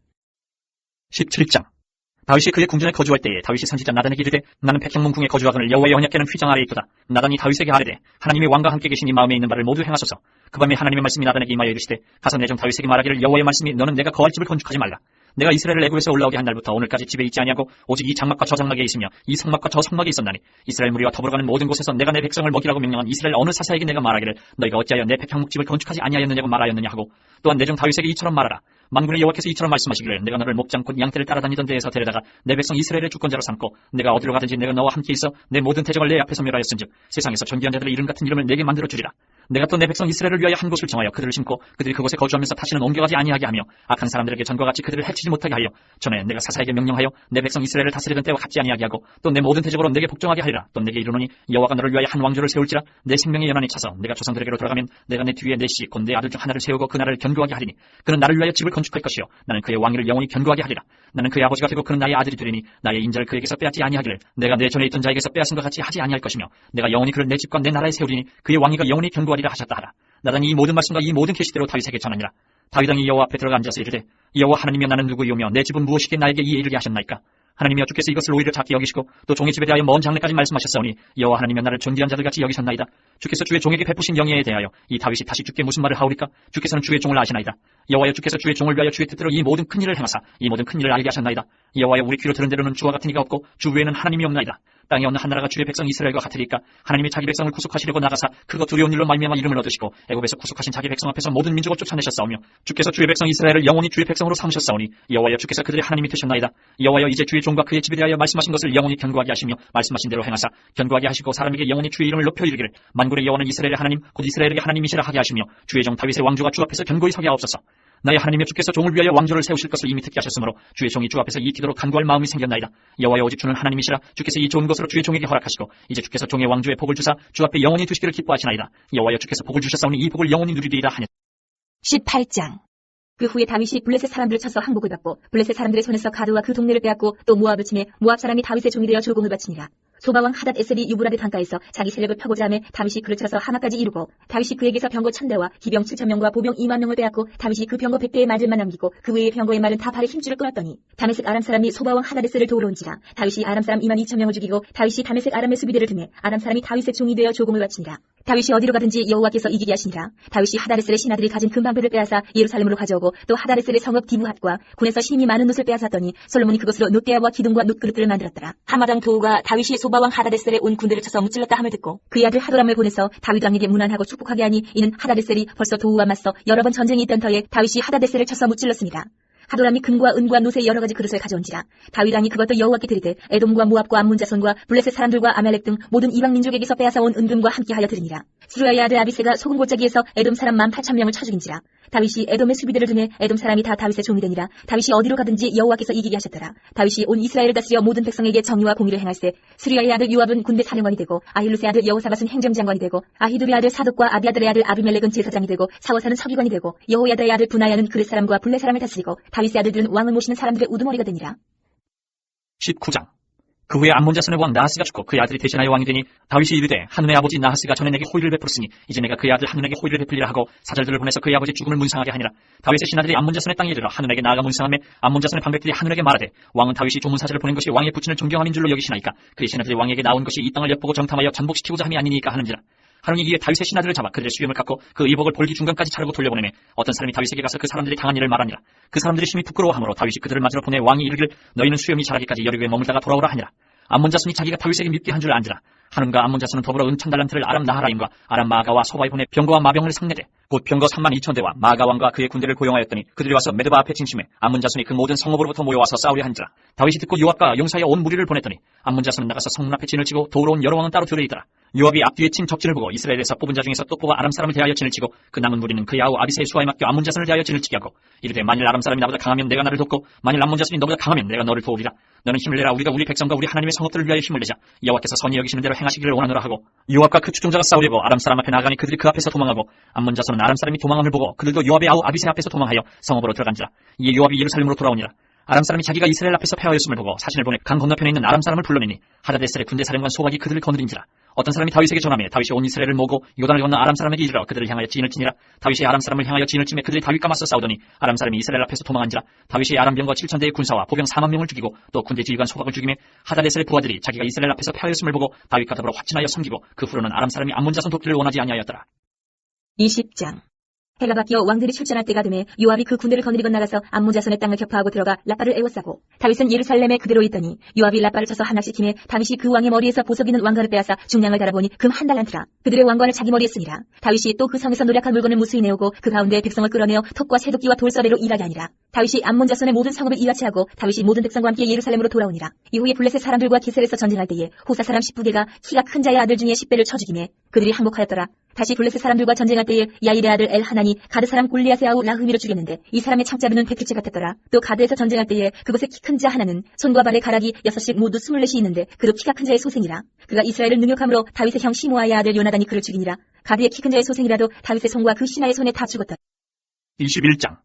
17장. 다윗이 그의 궁전에 거주할 때에 다윗이 선지자 나단에게 이르되 나는 백향문궁에 거주하거늘 여호와의 언약궤는 휘장 아래에 있도다. 나단이 다윗에게 아뢰되 하나님이 왕과 함께 계시니 마음에 있는 바를 모두 행하소서. 그 밤에 하나님의 말씀이 나단에게 임하여 이르시되 가서 내 종 다윗에게 말하기를 여호와의 말씀이 너는 내가 거할 집을 건축하지 말라. 내가 이스라엘을 애굽에서 올라오게 한 날부터 오늘까지 집에 있지 아니하고 오직 이 장막과 저 장막에 있으며 이 성막과 저 성막에 있었나니 이스라엘 무리와 더불어 가는 모든 곳에서 내가 내 백성을 먹이라고 명령한 이스라엘 어느 사사에게 내가 말하기를 너희가 어찌하여 내 백향목집을 건축하지 아니하였느냐고 말하였느냐 하고 또한 내 종 다윗에게 이처럼 말하라. 만군의 여호와께서 이처럼 말씀하시기를 내가 너를 목장 곧 양떼를 따라다니던 데에서 데려다가 내 백성 이스라엘의 주권자로 삼고 내가 어디로 가든지 내가 너와 함께 있어 내 모든 대적을 내 앞에서 멸하였은즉 세상에서 존귀한 자들의 이름 같은 이름을 내게 만들어 주리라. 내가 또 내 백성 이스라엘을 위하여 한 곳을 정하여 그들을 심고 그들이 그곳에 거주하면서 다시는 옮겨가지 아니하게 하며 악한 사람들에게 전과 같이 그들을 해치지 못하게 하여 전에 내가 사사에게 명령하여 내 백성 이스라엘을 다스리던 때와 같지 아니하게 하고 또 내 모든 대적으로 내게 복종하게 하리라. 또 내게 이르노니 여호와가 너를 위하여 한 왕조를 세울지라. 내 생명의 연한이 차서 내가 조상들에게로 돌아가면 내가 내 뒤에 내 씨 곧 내 아들 중 하나를 세우고 그 나라를 견고하게 하리니 그는 나를 위하여 집을 건축할 것이요 나는 그의 왕위를 영원히 견고하게 하리라. 나는 그의 아버지가 되고 그는 나의 아들이 되리니 나의 인자를 그에게서 빼앗지 아니하기를 내가 내 전에 있던 자에게서 빼앗은 것 같이 하지 아니할 것이며 내가 영원히 그를 내 집과 내 나라에 세우리니 그의 왕위가 영원히 견고하리라 하셨다 하라. 나단이 이 모든 말씀과 이 모든 계시대로 다윗에게 전하니라. 다윗 왕이 여호와 앞에 들어가 앉아서 이르되 여호와 하나님이여 나는 누구이오며 내 집은 무엇이기에 나에게 이에 이르게 하셨나이까. 하나님이여 주께서 이것을 오히려 작게 여기시고 또 종의 집에 대하여 먼 장래까지 말씀하셨사오니 여호와 하나님이여 나를 존귀한 자들같이 여기셨나이다. 주께서 주의 종에게 베푸신 영예에 대하여 이 다윗이 다시 주께 무슨 말을 하오리까. 주께서는 주의 종을 아시나이다. 여호와여 주께서 주의 종을 위하여 주의 뜻대로 이 모든 큰 일을 행하사 이 모든 큰 일을 알게 하셨나이다. 여호와여, 우리 귀로 들은 대로는 주와 같은 이가 없고 주 외에는 하나님이 없나이다. 땅에 없는 한 나라가 주의 백성 이스라엘과 같으리까. 하나님이 자기 백성을 구속하시려고 나가사 그거 두려운 일로 말미암아 이름을 얻으시고 애굽에서 구속하신 자기 백성 앞에서 모든 민족을 쫓아내셨사오며 주께서 주의 백성 이스라엘을 영원히 주의 백성으로 삼으셨사오니 여호와여, 주께서 그들의 하나님이 되셨나이다. 여호와여, 이제 주의 종과 그의 집에 대하여 말씀하신 것을 영원히 견고하게 하시며 말씀하신 대로 행하사 견고하게 하시고 사람에게 영원히 주의 이름을 높여 이르기를 만군의 여호와는 이스라엘의 하나님 곧 이스라엘에게 하나님이시라 하게 하시며 주의 종 다윗의 왕조가 주 앞에서 견고히 서게 하옵소서. 나의 하나님의 주께서 종을 위하여 왕조를 세우실 것을 이미 듣게 하셨으므로 주의 종이 주 앞에서 이 기도로 간구할 마음이 생겼나이다. 여호와여, 오직 주는 하나님이시라. 주께서 이 좋은 것으로 주의 종에게 허락하시고 이제 주께서 종의 왕조에 복을 주사 주 앞에 영원히 두시기를 기뻐하시나이다. 여호와여, 주께서 복을 주셨사오니 이 복을 영원히 누리리이다 하니. 18장. 그 후에 다윗이 블레셋 사람들을 쳐서 항복을 받고 블레셋 사람들의 손에서 가드와 그 동네를 빼앗고 또 모압을 치매 모압 사람이 다윗의 종이 되어 조공을 바치니라. 소바왕 하닷 에셀이 유브라데 강가에서 자기 세력을 펴고자 하며 다윗이 그를 쳐서 하마까지 이루고 다윗이 그에게서 병거 1000대와 기병 7000명과 보병 20000명을 빼앗고 다윗이 그 병거 100대의 말들만 남기고 그 외의 병거의 말은 다 발에 힘줄을 끊었더니 다메섹 아람 사람이 소바왕 하닷 에셀을 도우러 온지라. 다윗이 아람 사람 22000명을 죽이고 다윗이 다메섹 아람의 수비대를 등에 아람 사람이 다윗의 종이 되어 조공을 바치니라. 다윗이 어디로 가든지 여호와께서 이기게 하시니라. 다윗이 하다레셀의 신하들이 가진 금방패를 빼앗아 예루살렘으로 가져오고 또 하다레셀의 성읍 디브핫과 군에서 힘이 많은 놋을 빼앗았더니 솔로몬이 그것으로 놋대야와 기둥과 놋그릇들을 만들었더라. 하마당 도우가 다윗이 소바왕 하다레셀의 온 군대를 쳐서 무찔렀다 함을 듣고 그의 아들 하도람을 보내서 다윗 왕에게 문안하고 축복하게 하니 이는 하다레셀이 벌써 도우와 맞서 여러 번 전쟁이 있던 터에 다윗이 하다레셀을 쳐서 무찔렀습니다. 하도람이 금과 은과 놋의 여러 가지 그릇을 가져온지라. 다윗 왕이 그것도 여호와께 드리되 에돔과 모압과 암몬 자손과 블레셋 사람들과 아말렉 등 모든 이방 민족에게서 빼앗아온 은금과 함께하여 드리니라. 스루야의 아들 아비새가 소금 골짜기에서 에돔 사람 18,000명을 쳐 죽인지라. 다윗이 에돔의 수비대를 등에 에돔 사람이 다 다윗의 종이 되니라. 다윗이 어디로 가든지 여호와께서 이기게 하셨더라. 다윗이 온 이스라엘을 다스려 모든 백성에게 정의와 공의를 행할세. 스루야의 아들 요압은 군대 사령관이 되고 아힐루스의 아들 여호사밧은 행정장관이 되고 아히두의 아들 사독과 아비아들의 아들 아비멜렉은 제사장이 되고 사워사는 서기관이 되고 여호야다의 아들 분하야는 그렛 사람과 블레 사람을 다스리고 다윗의 아들들은 왕을 모시는 사람들의 우두머리가 되니라. 19장. 그 후에 암몬 자손의 왕 나하스가 죽고 그의 아들이 대신하여 왕이 되니 다윗이 이르되 한눈의 아버지 나하스가 전에 내게 호의를 베풀었으니 이제 내가 그의 아들 한눈에게 호의를 베풀리라 하고 사절들을 보내서 그의 아버지 죽음을 문상하게 하니라. 다윗의 신하들이 암몬 자손의 땅에 이르러 한눈에게 나아가 문상하며 암몬 자손의 방백들이 한눈에게 말하되 왕은 다윗이 조문 사절을 보낸 것이 왕의 부친을 존경함인 줄로 여기시나이까. 그의 신하들이 왕에게 나온 것이 이 땅을 엿보고 정탐하여 전복시키고자 함이 아니니까 하는지라. 하루니 이에 다윗의 신하들을 잡아 그들의 수염을 깎고 그 의복을 볼기 중간까지 자르고 돌려보내매 어떤 사람이 다윗에게 가서 그 사람들이 당한 일을 말하니라. 그 사람들이 심히 부끄러워하므로 다윗이 그들을 맞으러 보내 왕이 이르기를 너희는 수염이 자라기까지 여리고에 머물다가 돌아오라 하니라. 암몬 자손이 자기가 다윗에게 밉게 한 줄 안지라. 한운과 암몬 자손은 더불어 은 1000달란트를 아람 나하라임과 아람 마가와 소바에 보내 병거와 마병을 상내되 곧 병거 32,000대와 마가 왕과 그의 군대를 고용하였더니 그들이 와서 메드바 앞에 진심해 암몬 자손이 그 모든 성읍으로부터 모여와서 싸우려 한지라. 다윗이 듣고 요압과 용사여 온 무리를 보냈더니 암몬 자손은 나가서 성문 앞에 진을 치고 도우러 온 여러 왕은 따로 들어 있더라. 요압이 앞뒤에 친 적진을 보고 이스라엘에서 뽑은 자 중에서 또 뽑아 아람 사람을 대하여 진을 치고 그 남은 무리는 그의 아우 아비새의 수하에 맡겨 암몬 자손을 대하여 진을 치게 하고 이르되 만일 아람 사람이 나보다 강하면 내가 나를 돕고 만일 암몬 자손이 너보다 강하면 내가 너를 도우리라. 너는 힘을 내라. 우리가 우리 백성과 우리 하나님의 성읍들을 위하여 힘을 내자. 여호와께서 선히 여기시는 대로 행하시기를 원하노라 하고 요압과 그 추종자가 싸우려고 아람 사람 앞에 나가니 그들이 그 앞에서 도망하고 암몬 자손은 아람 사람이 도망함을 보고 그들도 요압의 아우 아비새 앞에서 도망하여 성읍으로 들어간지라. 이에 요압이 예루살렘으로 돌아오니라. 아람 사람이 자기가 이스라엘 앞에서 패하였음을 보고 사신을 보내 강 건너편에 있는 아람 사람을 불러내니 하다데셀의 군대 사령관 소박이 그들을 거느린지라. 어떤 사람이 다윗에게 전하며 다윗이 온 이스라엘을 모으고 요단을 건너 아람 사람에게 이르러 그들을 향하여 진을 치니라. 다윗이 아람 사람을 향하여 진을 치매 그들이 다윗과 맞서 싸우더니 아람 사람이 이스라엘 앞에서 도망한지라. 다윗이 아람 병거 7,000대의 군사와 보병 40,000명을 죽이고 또 군대 지휘관 소박을 죽이며 하다데셀의 부하들이 자기가 이스라엘 앞에서 패하였음을 보고 다윗과 더불어 확진하여 섬기고 그 후로는 아람 사람이 암몬 자손 돕기를 원하지 아니하였더라. 20장. 해가 바뀌어 왕들이 출전할 때가 되매 요압이 그 군대를 거느리고 나가서 암몬 자손의 땅을 격파하고 들어가 라빠를 에워싸고 다윗은 예루살렘에 그대로 있더니 요압이 라빠를 쳐서 함락시키매 다윗이 그 왕의 머리에서 보석 있는 왕관을 빼앗아 중량을 달아보니 금 1달란트라. 그들의 왕관을 자기 머리에 쓰니라. 다윗이 또 그 성에서 노략한 물건을 무수히 내오고 그 가운데 백성을 끌어내어 톱과 새도끼와 돌서래로 일하게 하니라. 다윗이 암몬 자손의 모든 성읍을 이와치하고 다윗이 모든 백성과 함께 예루살렘으로 돌아오니라. 이후에 블레셋 사람들과 기셀에서 전쟁할 때에 호사 사람 10부개가 키가 큰 자의 아들 중에 10배를 쳐 죽이매 그들이 항복하였더라. 다시 블레셋 사람들과 전쟁할 때에 야일의 아들 엘하나니 가드 사람 골리앗의 아우 라흐미로 죽였는데 이 사람의 창자부는 백일째 같았더라. 또 가드에서 전쟁할 때에 그곳에 키 큰 자 하나는 손과 발에 가락이 6씩 모두 24이 있는데 그도 키가 큰 자의 소생이라. 그가 이스라엘을 능욕함으로 다윗의 형 시므아의 아들 요나단이 그를 죽이니라. 가드의 키 큰 자의 소생이라도 다윗의 손과 그 신하의 손에 다 죽었다. 21장.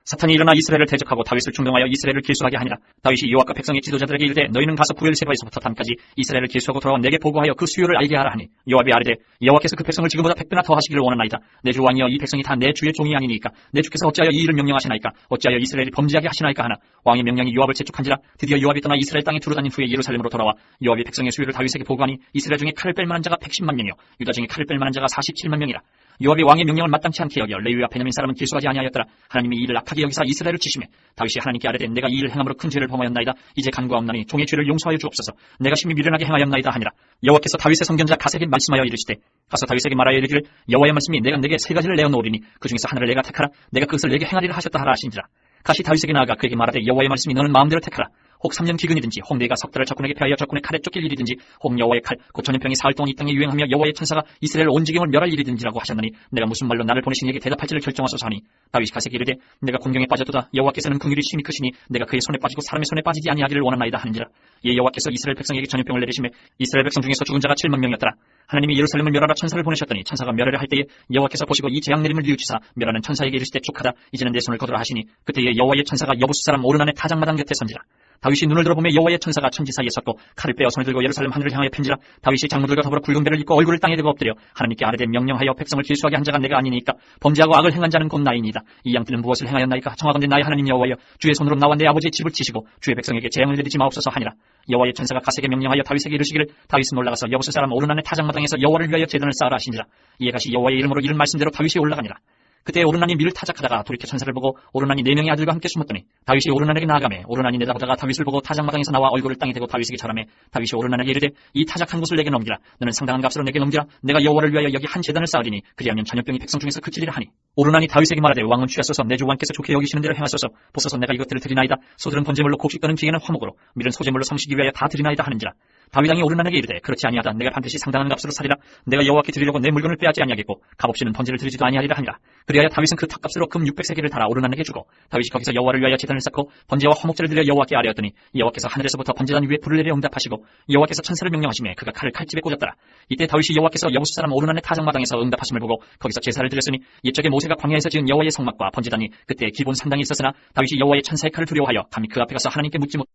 사탄이 일어나 이스라엘을 대적하고 다윗을 충동하여 이스라엘을 길수하게 하니라. 다윗이 요압과 백성의 지도자들에게 이르되 너희는 가서 부엘세바에서부터 단까지 이스라엘을 길수하고 돌아와 내게 보고하여 그 수요를 알게 하라 하니 요압이 아뢰되 여호와께서 그 백성을 지금보다 100배나 더 하시기를 원하나이다. 내 주 왕이여 이 백성이 다 내 주의 종이 아니니까 내 주께서 어찌하여 이 일을 명령하시나이까. 어찌하여 이스라엘이 범죄하게 하시나이까 하나 왕의 명령이 요압을 재촉한지라. 드디어 요압이 떠나 이스라엘 땅에 두루다닌 후에 예루살렘으로 돌아와 요압이 백성의 수요를 다윗에게 보고하니 이스라엘 중에 칼을 뺄 만한 자가 110만 명이요 유다 중에 칼을 뺄 만한 자가 47만 명이라. 요압이 왕의 명령을 마땅치 않게 여겨 레위와 베냐민 사람은 길수하지 아니하였더라. 하나님이 이를 악하게 여기사 이스라엘을 치심해 다윗이 하나님께 아뢰되 내가 이 일을 행함으로 큰 죄를 범하였나이다. 이제 간구하옵나니 종의 죄를 용서하여 주옵소서. 내가 심히 미련하게 행하였나이다 하니라. 여호와께서 다윗의 선견자 가세에게 말씀하여 이르시되 가서 다윗에게 말하여 이르기를 여호와의 말씀이 내가 내게 세 가지를 내어놓으리니 그 중에서 하나를 내가 택하라. 내가 그것을 내게 행하리라 하셨다 하라 하신지라. 가시 다윗에게 나아가 그에게 말하되 여호와의 말씀이 너는 마음대로 택하라. 혹 3년 기근이든지 혹 내가 석 달을 적군에게 패하여 적군의 칼에 쫓길 일이든지 혹 여호와의 칼 곧 전염병이 사흘 동안 이 땅에 유행하며 여호와의 천사가 이스라엘 온 지경을 멸할 일이든지라고 하셨나니 내가 무슨 말로 나를 보내신 이에게 대답할지를 결정하소서 하니 다윗이 가세에게 이르되 내가 공경에 빠졌도다. 여호와께서는 긍휼이 심히 크시니 내가 그의 손에 빠지고 사람의 손에 빠지지 아니하기를 원하나이다 하는지라. 예 여호와께서 이스라엘 백성에게 전염병을 내리심에 이스라엘 백성 중에서 죽은 자가 7만 명이었더라. 하나님이 예루살렘을 멸하라 천사를 보내셨더니 천사가 멸하려 할 때에 여호와께서 보시고 이 재앙 내림을 뉘우치사 멸하는 천사에게 이르시되 족하다. 이제는 내 손을 거두라 하시니 그때에 여호와의 천사가 여부수 사람 오르난의 타작마당 곁에 선지라. 다윗이 눈을 들어보며 여호와의 천사가 천지 사이에 섰고 칼을 빼어 손에 들고 예루살렘 하늘을 향하여 편지라. 다윗이 장로들과 더불어 굵은 배를 입고 얼굴을 땅에 대고 엎드려 하나님께 아뢰되 명령하여 백성을 길수하게 한 자가 내가 아니니까 범죄하고 악을 행한 자는 곧 나이니이다. 이 양떼는 무엇을 행하였나이까. 청하건대 나의 하나님 여호와여 주의 손으로 나와 내 아버지의 집을 치시고 주의 백성에게 재앙을 내리지 마옵소서 하니라. 여호와의 천사가 가세에게 명령하여 다윗에게 이르시기를 다윗은 올라가서 여부수 사람 오르난의 타작마당에서 여호와를 위하여 제단을 쌓으라 하신지라. 이에 가시 여호와의 이름으로 이른 말씀대로 다윗이 올라가니라. 그때 오르난이 밀을 타작하다가 돌이켜 천사를 보고 오르난이 4명의 아들과 함께 숨었더니 다윗이 오르난에게 나아가매 오르난이 내다보다가 다윗을 보고 타작마당에서 나와 얼굴을 땅에 대고 다윗에게 절하매 다윗이 오르난에게 이르되 이 타작한 곳을 내게 넘기라. 너는 상당한 값으로 내게 넘기라. 내가 여호와를 위하여 여기 한 제단을 쌓으리니 그리하면 전염병이 백성 중에서 그치리라 하니 오르난이 다윗에게 말하되 왕은 취하소서. 내 주 왕께서 좋게 여기시는 대로 행하소서. 보소서 내가 이것들을 드리나이다. 소들은 번제물로 곡식 떠는 기계는 화목으로 밀은 소제물로 섬시기 위하여 다 드리나이다 하는지라. 다윗 왕이 오르난에게 이르되 그렇지 아니하다. 내가 반드시 상당한 값으로 사리라. 내가 여호와께 드리려고 내 물건을 빼앗지 아니하겠고 값없이는 번제를 드리지도 아니하리라 하니라. 그리하여 다윗은 그 탑값으로 금 600세겔을 달아 오르난에게 주고 다윗이 거기서 여호와를 위하여 제단을 쌓고 번제와 화목제를 드려 여호와께 아뢰었더니 여호와께서 하늘에서부터 번제단 위에 불을 내려 응답하시고 여호와께서 천사를 명령하시매 그가 칼을 칼집에 꽂았더라. 이때 다윗이 여호와께서 여부수 사람 오르난의 타작마당에서 응답하심을 보고 거기서 제사를 드렸으니 옛적에 모세가 광야에서 지은 여호와의 성막과 번제단이 그때 기본 산당이 있었으나 다윗이 여호와의 천사의 칼을 두려워하여 감히 그 앞에 가서 하나님께 묻지 못.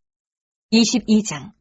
22장.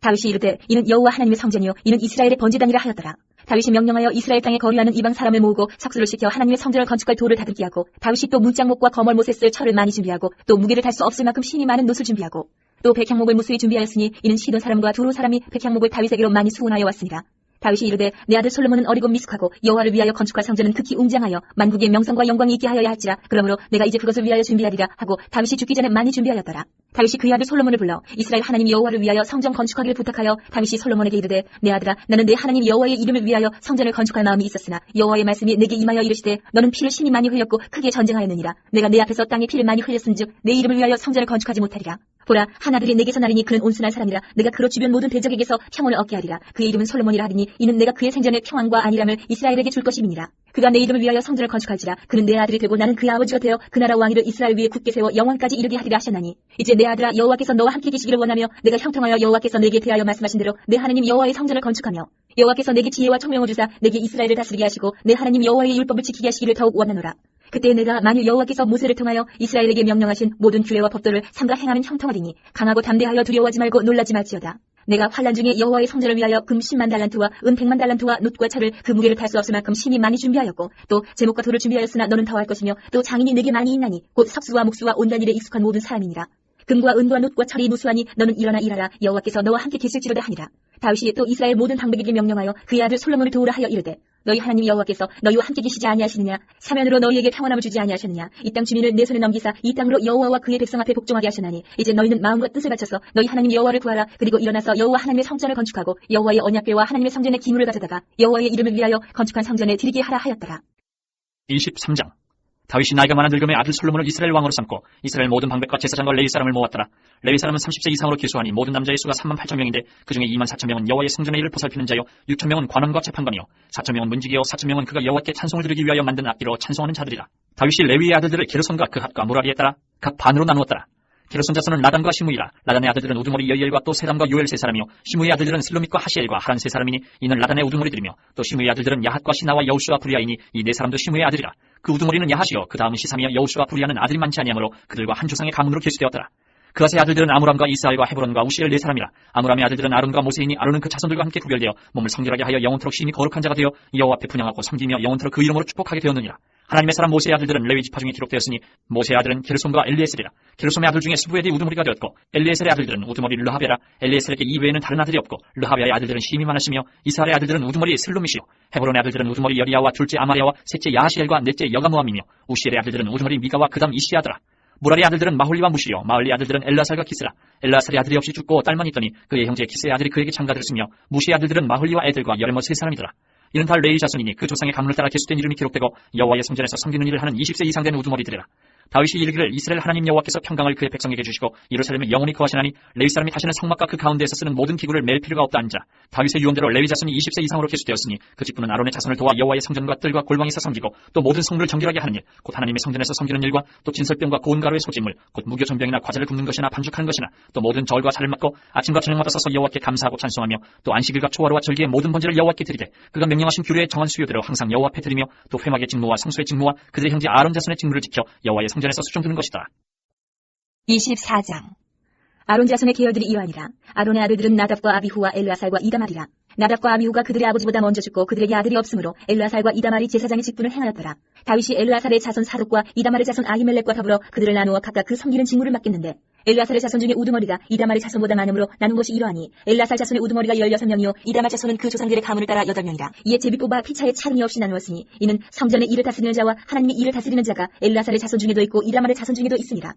다윗이 이르되 이는 여호와 하나님의 성전이요 이는 이스라엘의 번제단이라 하였더라. 다윗이 명령하여 이스라엘 땅에 거류하는 이방 사람을 모으고 석수를 시켜 하나님의 성전을 건축할 돌을 다듬게 하고 다윗이 또 문짝목과 거멀못에 쓸 철을 많이 준비하고 또 무게를 달 수 없을 만큼 신이 많은 놋을 준비하고 또 백향목을 무수히 준비하였으니 이는 시돈 사람과 두로 사람이 백향목을 다윗에게로 많이 수원하여 왔으니라. 다윗이 이르되 내 아들 솔로몬은 어리고 미숙하고 여호와를 위하여 건축할 성전은 극히 웅장하여 만국의 명성과 영광이 있게 하여야 할지라. 그러므로 내가 이제 그것을 위하여 준비하리라 하고 다윗이 죽기 전에 많이 준비하였더라. 다윗이 그의 아들 솔로몬을 불러 이스라엘 하나님 여호와를 위하여 성전 건축하기를 부탁하여 다윗이 솔로몬에게 이르되 내 아들아 나는 내 하나님 여호와의 이름을 위하여 성전을 건축할 마음이 있었으나 여호와의 말씀이 내게 임하여 이르시되 너는 피를 심히 많이 흘렸고 크게 전쟁하였느니라. 내가 내 앞에서 땅에 피를 많이 흘렸은즉 내 이름을 위하여 성전을 건축하지 못하리라. 보라 한 아들이 내게서 나리니 그는 온순한 사람이라. 내가 그로 주변 모든 대적에게서 평온을 얻게 하리라. 그의 이름은 솔로몬이라 하리니 이는 내가 그의 생전에 평안과 안일함을 이스라엘에게 줄 것임이니라. 그가 내 이름을 위하여 성전을 건축할지라. 그는 내 아들이 되고 나는 그의 아버지가 되어 그 나라 왕위를 이스라엘 위에 굳게 세워 영원까지 이르게 하리라 하셨나니 이제 내 아들아 여호와께서 너와 함께 계시기를 원하며 내가 형통하여 여호와께서 내게 대하여 말씀하신 대로 내 하나님 여호와의 성전을 건축하며 여호와께서 내게 지혜와 총명을 주사 내게 이스라엘을 다스리게 하시고 내 하나님 여호와의 율법을 지키게 하시기를 더욱 원하노라. 그때 내가 만일 여호와께서 모세를 통하여 이스라엘에게 명령하신 모든 규례와 법도를 삼가 행하면 형통하리니 강하고 담대하여 두려워하지 말고 놀라지 말지어다. 내가 환난 중에 여호와의 성전을 위하여 금 10만 달란트와 은 100만 달란트와 놋과 철을 그 무게를 탈 수 없을 만큼 심히 많이 준비하였고 또 제목과 돌을 준비하였으나 너는 더할 것이며 또 장인이 내게 많이 있나니 곧 석수와 목수와 온갖 일에 익숙한 모든 사람이니라. 금과 은과 놋과 철이 무수하니 너는 일어나 일하라. 여호와께서 너와 함께 계실지로다 하니라. 다윗이 또 이스라엘 모든 방백에게 명령하여 그의 아들 솔로몬을 도우라 하여 이르되 너희 하나님 여호와께서 너희와 함께 계시지 아니하시느냐. 사면으로 너희에게 평안함을 주지 아니하셨느냐. 이 땅 주민을 내 손에 넘기사 이 땅으로 여호와와 그의 백성 앞에 복종하게 하셨나니 이제 너희는 마음과 뜻을 바쳐서 너희 하나님 여호와를 구하라. 그리고 일어나서 여호와 하나님의 성전을 건축하고 여호와의 언약궤와 하나님의 성전의 기물을 가져다가 여호와의 이름을 위하여 건축한 성전에 드리게 하라 하였더라. 23장. 다윗이 나이가 많은 늙음의 아들 솔로몬을 이스라엘 왕으로 삼고 이스라엘 모든 방백과 제사장과 레위 사람을 모았더라. 레위 사람은 30세 이상으로 기수하니 모든 남자의 수가 3만 8천 명인데 그중에 2만 4천 명은 여호와의 성전의 일을 보살피는 자요 6천 명은 관원과 재판관이요 4천 명은 문지기요 4천 명은 그가 여호와께 찬송을 드리기 위하여 만든 악기로 찬송하는 자들이라. 다윗이 레위의 아들들을 게르손과 그핫과 무라리에 따라 각 반으로 나누었더라. 게르손 자손은 라단과 시므이라. 라단의 아들들은 우두머리 여이엘과 또 세담과 요엘 세 사람이요 시므의 아들들은 슬로밋과 하시엘과 하란 세 사람이니 이는 라단의 우두머리들이며 또 시므의 아들들은 야핫과 시나와 여우수와 부리아이니 이 네 사람도 시므의 아들이라. 그 우두머리는 야핫이요 그 다음은 시삼이요 여우수와 부리아는 아들이 많지 아니하므로 그들과 한 조상의 가문으로 계수되었더라. 그아의 아들들은 아므람과 이스하엘과 헤브론과 우시엘 네 사람이라. 아므람의 아들들은 아론과 모세이니 아론은 그 자손들과 함께 구별되어 몸을 성결하게 하여 영원토록 심히 거룩한 자가 되어 여호와 앞에 분양하고 섬기며 영원토록 그 이름으로 축복하게 되었느니라. 하나님의 사람 모세의 아들들은 레위 지파 중에 기록되었으니 모세의 아들은 게르솜과 엘리에셀이라. 게르솜의 아들 중에 스부엘이 우두머리가 되었고 엘리에셀의 아들들은 우두머리 르하베라. 엘리에셀에게 이 외에는 다른 아들이 없고 르하베의 아들들은 심이 많으시며 이스라엘의 아들들은 우두머리 슬롬이시요 헤브론의 아들들은 우두머리 여리야와 둘째 아마리아와 셋째 야하시엘과 넷째 여가무함이며 우시엘의 아들들은 우두머리 미가와 그다음 이시아더라. 무랄의 아들들은 마홀리와 무시요 마흘리의 아들들은 엘라살과 키스라. 엘라살의 아들이 없이 죽고 딸만 있더니 그의 형제 키스의 아들이 그에게 장가들었으며 무시의 아들들은 마홀리와 애들과 여레모 세 사람이더라. 이는 다 레위 자손이니 그 조상의 가문을 따라 계수된 이름이 기록되고 여호와의 성전에서 섬기는 일을 하는 20세 이상 된 우두머리들이라. 다윗이 이르기를 이스라엘 하나님 여호와께서 평강을 그의 백성에게 주시고 예루살렘에 영원히 거하시나니 레위 사람이 다시는 성막과 그 가운데에서 쓰는 모든 기구를 맬 필요가 없다 한자. 다윗의 유언대로 레위 자손이 20세 이상으로 계수되었으니 그 직분은 아론의 자손을 도와 여호와의 성전과 뜰과 골방에서 섬기고 또 모든 성물을 정결하게 하는 일, 곧 하나님의 성전에서 섬기는 일과 또 진설병과 고운 가루의 소진물, 곧 무교 전병이나 과자를 굽는 것이나 반죽하는 것이나 또 모든 절과 차를 맡고 아침과 저녁마다 서서 여호와께 감사하고 찬송하며 또 안식일과 초하루와 절기의 모든 번제를 여호와께 드리되 그가 명령하신 규례에 정한 수요대로 항상 여호와 앞에 드리며 또 회막의 직무와 성소의 직무와 그들의 형제 아론 자손의 직무를 지켜 여호와의 성전에서 수종드는 것이다. 24장. 아론 자손의 계열들이 이러하니라. 아론의 아들들은 나답과 아비후와 엘르아살과 이다말이라. 나답과 아비후가 그들의 아버지보다 먼저 죽고 그들에게 아들이 없으므로 엘르아살과 이다말이 제사장의 직분을 행하였더라. 다윗이 엘르아살의 자손 사독과 이다말의 자손 아히멜렉과 더불어 그들을 나누어 각각 그 섬기는 직무를 맡겼는데 엘르아살의 자손 중에 우두머리가 이다말의 자손보다 많으므로 나눈 것이 이러하니 엘르아살 자손의 우두머리가 16명이요 이다말 자손은 그 조상들의 가문을 따라 8명이라. 이에 제비 뽑아 피차에 차름이 없이 나누었으니 이는 성전의 일을 다스리는 자와 하나님의 일을 다스리는 자가 엘르아살의 자손 중에도 있고 이다말의 자손 중에도 있으니라.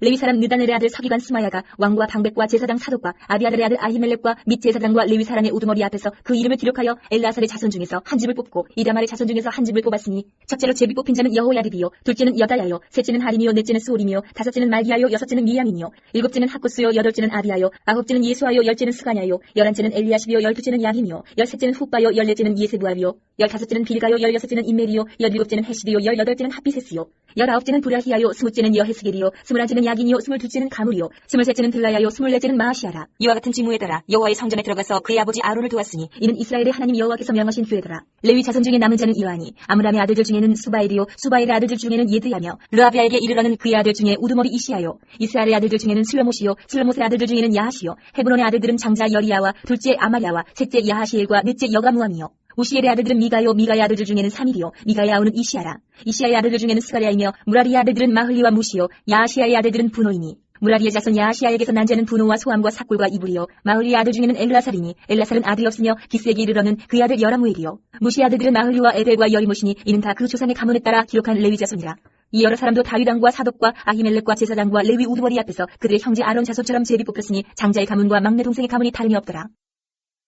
레위 사람 느다넬의 아들 서기관 스마야가 왕과 방백과 제사장 사독과 아비아들의 아들 아히멜렉과 및 제사장과 레위 사람의 우두머리 앞에서 그 이름을 기록하여 엘르아살의 자손 중에서 한 집을 뽑고 이다말의 자손 중에서 한 집을 뽑았으니 첫째로 제비 뽑힌 자는 여호야립이요 둘째는 여다야요 셋째는 하림이요 넷째는 수올이며 다섯째는 말기야요 여섯째는 미양이며 일곱째는 하쿠스요 여덟째는 아비야요 아홉째는 예수아요 열째는 스가냐요 열한째는 엘리야십이요 열두째는 야김이요 열셋째는 훗바요 열넷째는 예세부아비요 열다섯째는 빌가요 열여섯째는 임메리요 열일곱째는 헤시드요 열여덟째는 하피세스요 열아홉째는 브라히야요 스무째는 여헤스겔이요 스물한째는 야긴이요 스물둘째는 가물이요 스물셋째는 들라야요 스물넷째는 마하시아라. 이와 같은 직무에 따라 여호와의 성전에 들어가서 그의 아버지 아론을 도왔으니 이는 이스라엘의 하나님 여호와께서 명하신 규례더라. 레위 자손 중에 남은 자는 이러하니 아므람의 아들들 중에는 수바엘이요 수바엘의 아들들 중에는 예드야며 르아비아에게 이르러는 그의 아들 중에 우두머리 이시야요 이스라엘의 아들들 중에는 슬로못이요 슬로못의 아들들 중에는 야하시요 헤브론의 아들들은 장자 여리야와 둘째 아마랴와 셋째 야하시엘과 넷째 여가무함이요 우시엘의 아들들은 미가요 미가의 아들들 중에는 사밀이요 미가의 아우는 이시야라. 이시야의 아들들 중에는 스가랴이며 무라리의 아들들은 마흘리와 무시요 야하시야의 아들들은 분노이니 무라리의 자손 야하시야에게서 난 자는 분노와 소함과 삭골과 이불이요 마흘리의 아들 중에는 엘라살이니 엘라살은 아들이 없으며 기스에게 이르러는 그의 아들 여라무엘이요 무시의 아들들은 마흘리와 에델과 여리못이니 이는 다 그 조상의 가문에 따라 기록한 레위 자손이라. 이 여러 사람도 다윗 왕과 사독과 아히멜렉과 제사장과 레위 우두머리 앞에서 그들의 형제 아론 자손처럼 제비 뽑혔으니 장자의 가문과 막내 동생의 가문이 다름이 없더라.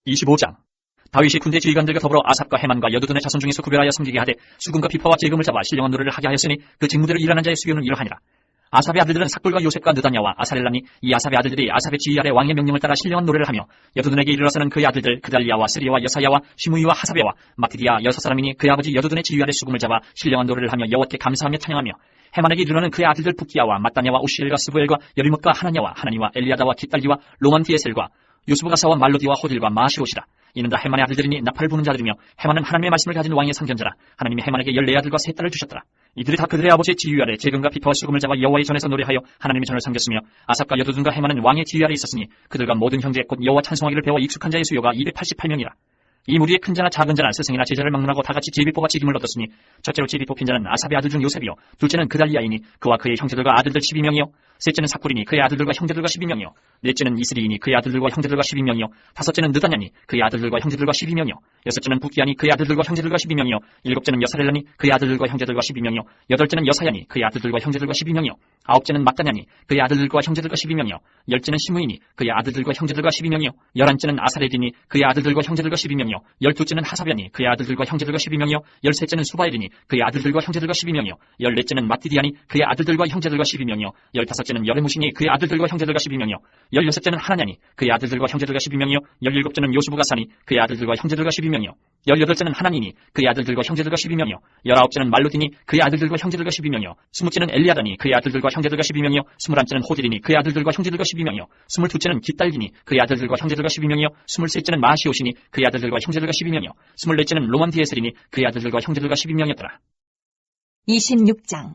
25장. 다윗이 군대 지휘관들과 더불어 아삽과 헤만과 여두둔의 자손 중에서 구별하여 섬기게 하되 수금과 비파와 제금을 잡아 신령한 노래를 하게 하였으니 그 직무대로 일하는 자의 수요는 이러하니라. 아삽의 아들들은 삭골과 요셉과 느다냐와 아사렐라니 이 아삽의 아들들이 아삽의 지휘 아래 왕의 명령을 따라 신령한 노래를 하며 여두둔에게 이르러서는 그의 아들들 그달리아와 스리와 여사야와 시므이와 하사베와 마티디아 6사람이니 그의 아버지 여두둔의 지휘 아래 수금을 잡아 신령한 노래를 하며 여호와께 감사하며 찬양하며 헤만에게 이르러는 그의 아들들 붓기야와 마따냐와 우시엘과 스부엘과 여리못과 하나냐와 하나니와 엘리아다와 깃달리와 로만디에셀과 요스부가사와 말로디와 호딜과 마시옷이라. 이는 다 헤만의 아들들이니 나팔을 부는 자들이며 헤만은 하나님의 말씀을 가진 왕의 상전자라. 하나님이 헤만에게 14아들과 3딸을 주셨더라. 이들이 다 그들의 아버지의 지휘 아래 제금과 비파와 수금을 잡아 여호와의 전에서 노래하여 하나님의 전을 섬겼으며 아삽과 여두둔과 헤만은 왕의 지휘 아래 있었으니 그들과 모든 형제 곧 여호와 찬송하기를 배워 익숙한 자의 수요가 288명이라. 이 무리의 큰 자나 작은 자나 스승이나 제자를 막론하고 다같이 제비 뽑아 직임을 얻었으니 첫째로 제비 뽑힌 자는 아삽의 아들 중 요셉이요 둘째는 그달리아이니 그와 그의 형제들과 아들들 12명이요 셋째는 사쿠리니 그의 아들들과 형제들과 12명이요 넷째는 이스리이니 그의 아들들과 형제들과 12명이요 다섯째는 느다냐니 그의 아들들과 형제들과 12명이요 여섯째는 붓기야니 그의 아들들과 형제들과 12명이요 일곱째는 여사렐라니 그의 아들들과 형제들과 12명이요 여덟째는 여사야니 그의 아들들과 형제들과 12명이요 아홉째는 마따냐니 그의 아들들과 형제들과 12명이요 열째는 시므이니 그의 아들들과 형제들과 12명이요 열한째는 아사레디니 그의 아들들과 형제들과 12명이요 열두째는 하사변이 그의 아들들과 형제들과 12명이요 열셋째는 수바엘이니 그의 아들들과 형제들과 12명이요 열넷째는 마티디아니 그의 아들들과 형제들과 12명이요 열다섯째는 여레무시니 그의 아들들과 형제들과 12명이요 열여섯째는 하나냐니 그의 아들들과 형제들과 12명이요 열일곱째는 요수부가사니 그의 아들들과 형제들과 12명이요 열여덟째는 하나니니 그의 아들들과 형제들과 12명이요 열아홉째는 말로디니 그의 아들들과 형제들과 12명이요 스무째는 엘리아다니 그의 아들들과 형제들과 12명이요 스물한째는 호딜이니 그의 아들들과 형제들과 12명이요 스물두째는 깃달기니 그의 아들들과 형제들과 12명이요 스물셋째는 마시오시니 그의 아들들과 형제들과 12명이요 스물넷째는 로만디에셀이니 그의 아들들과 형제들과 12명이었더라. 26장.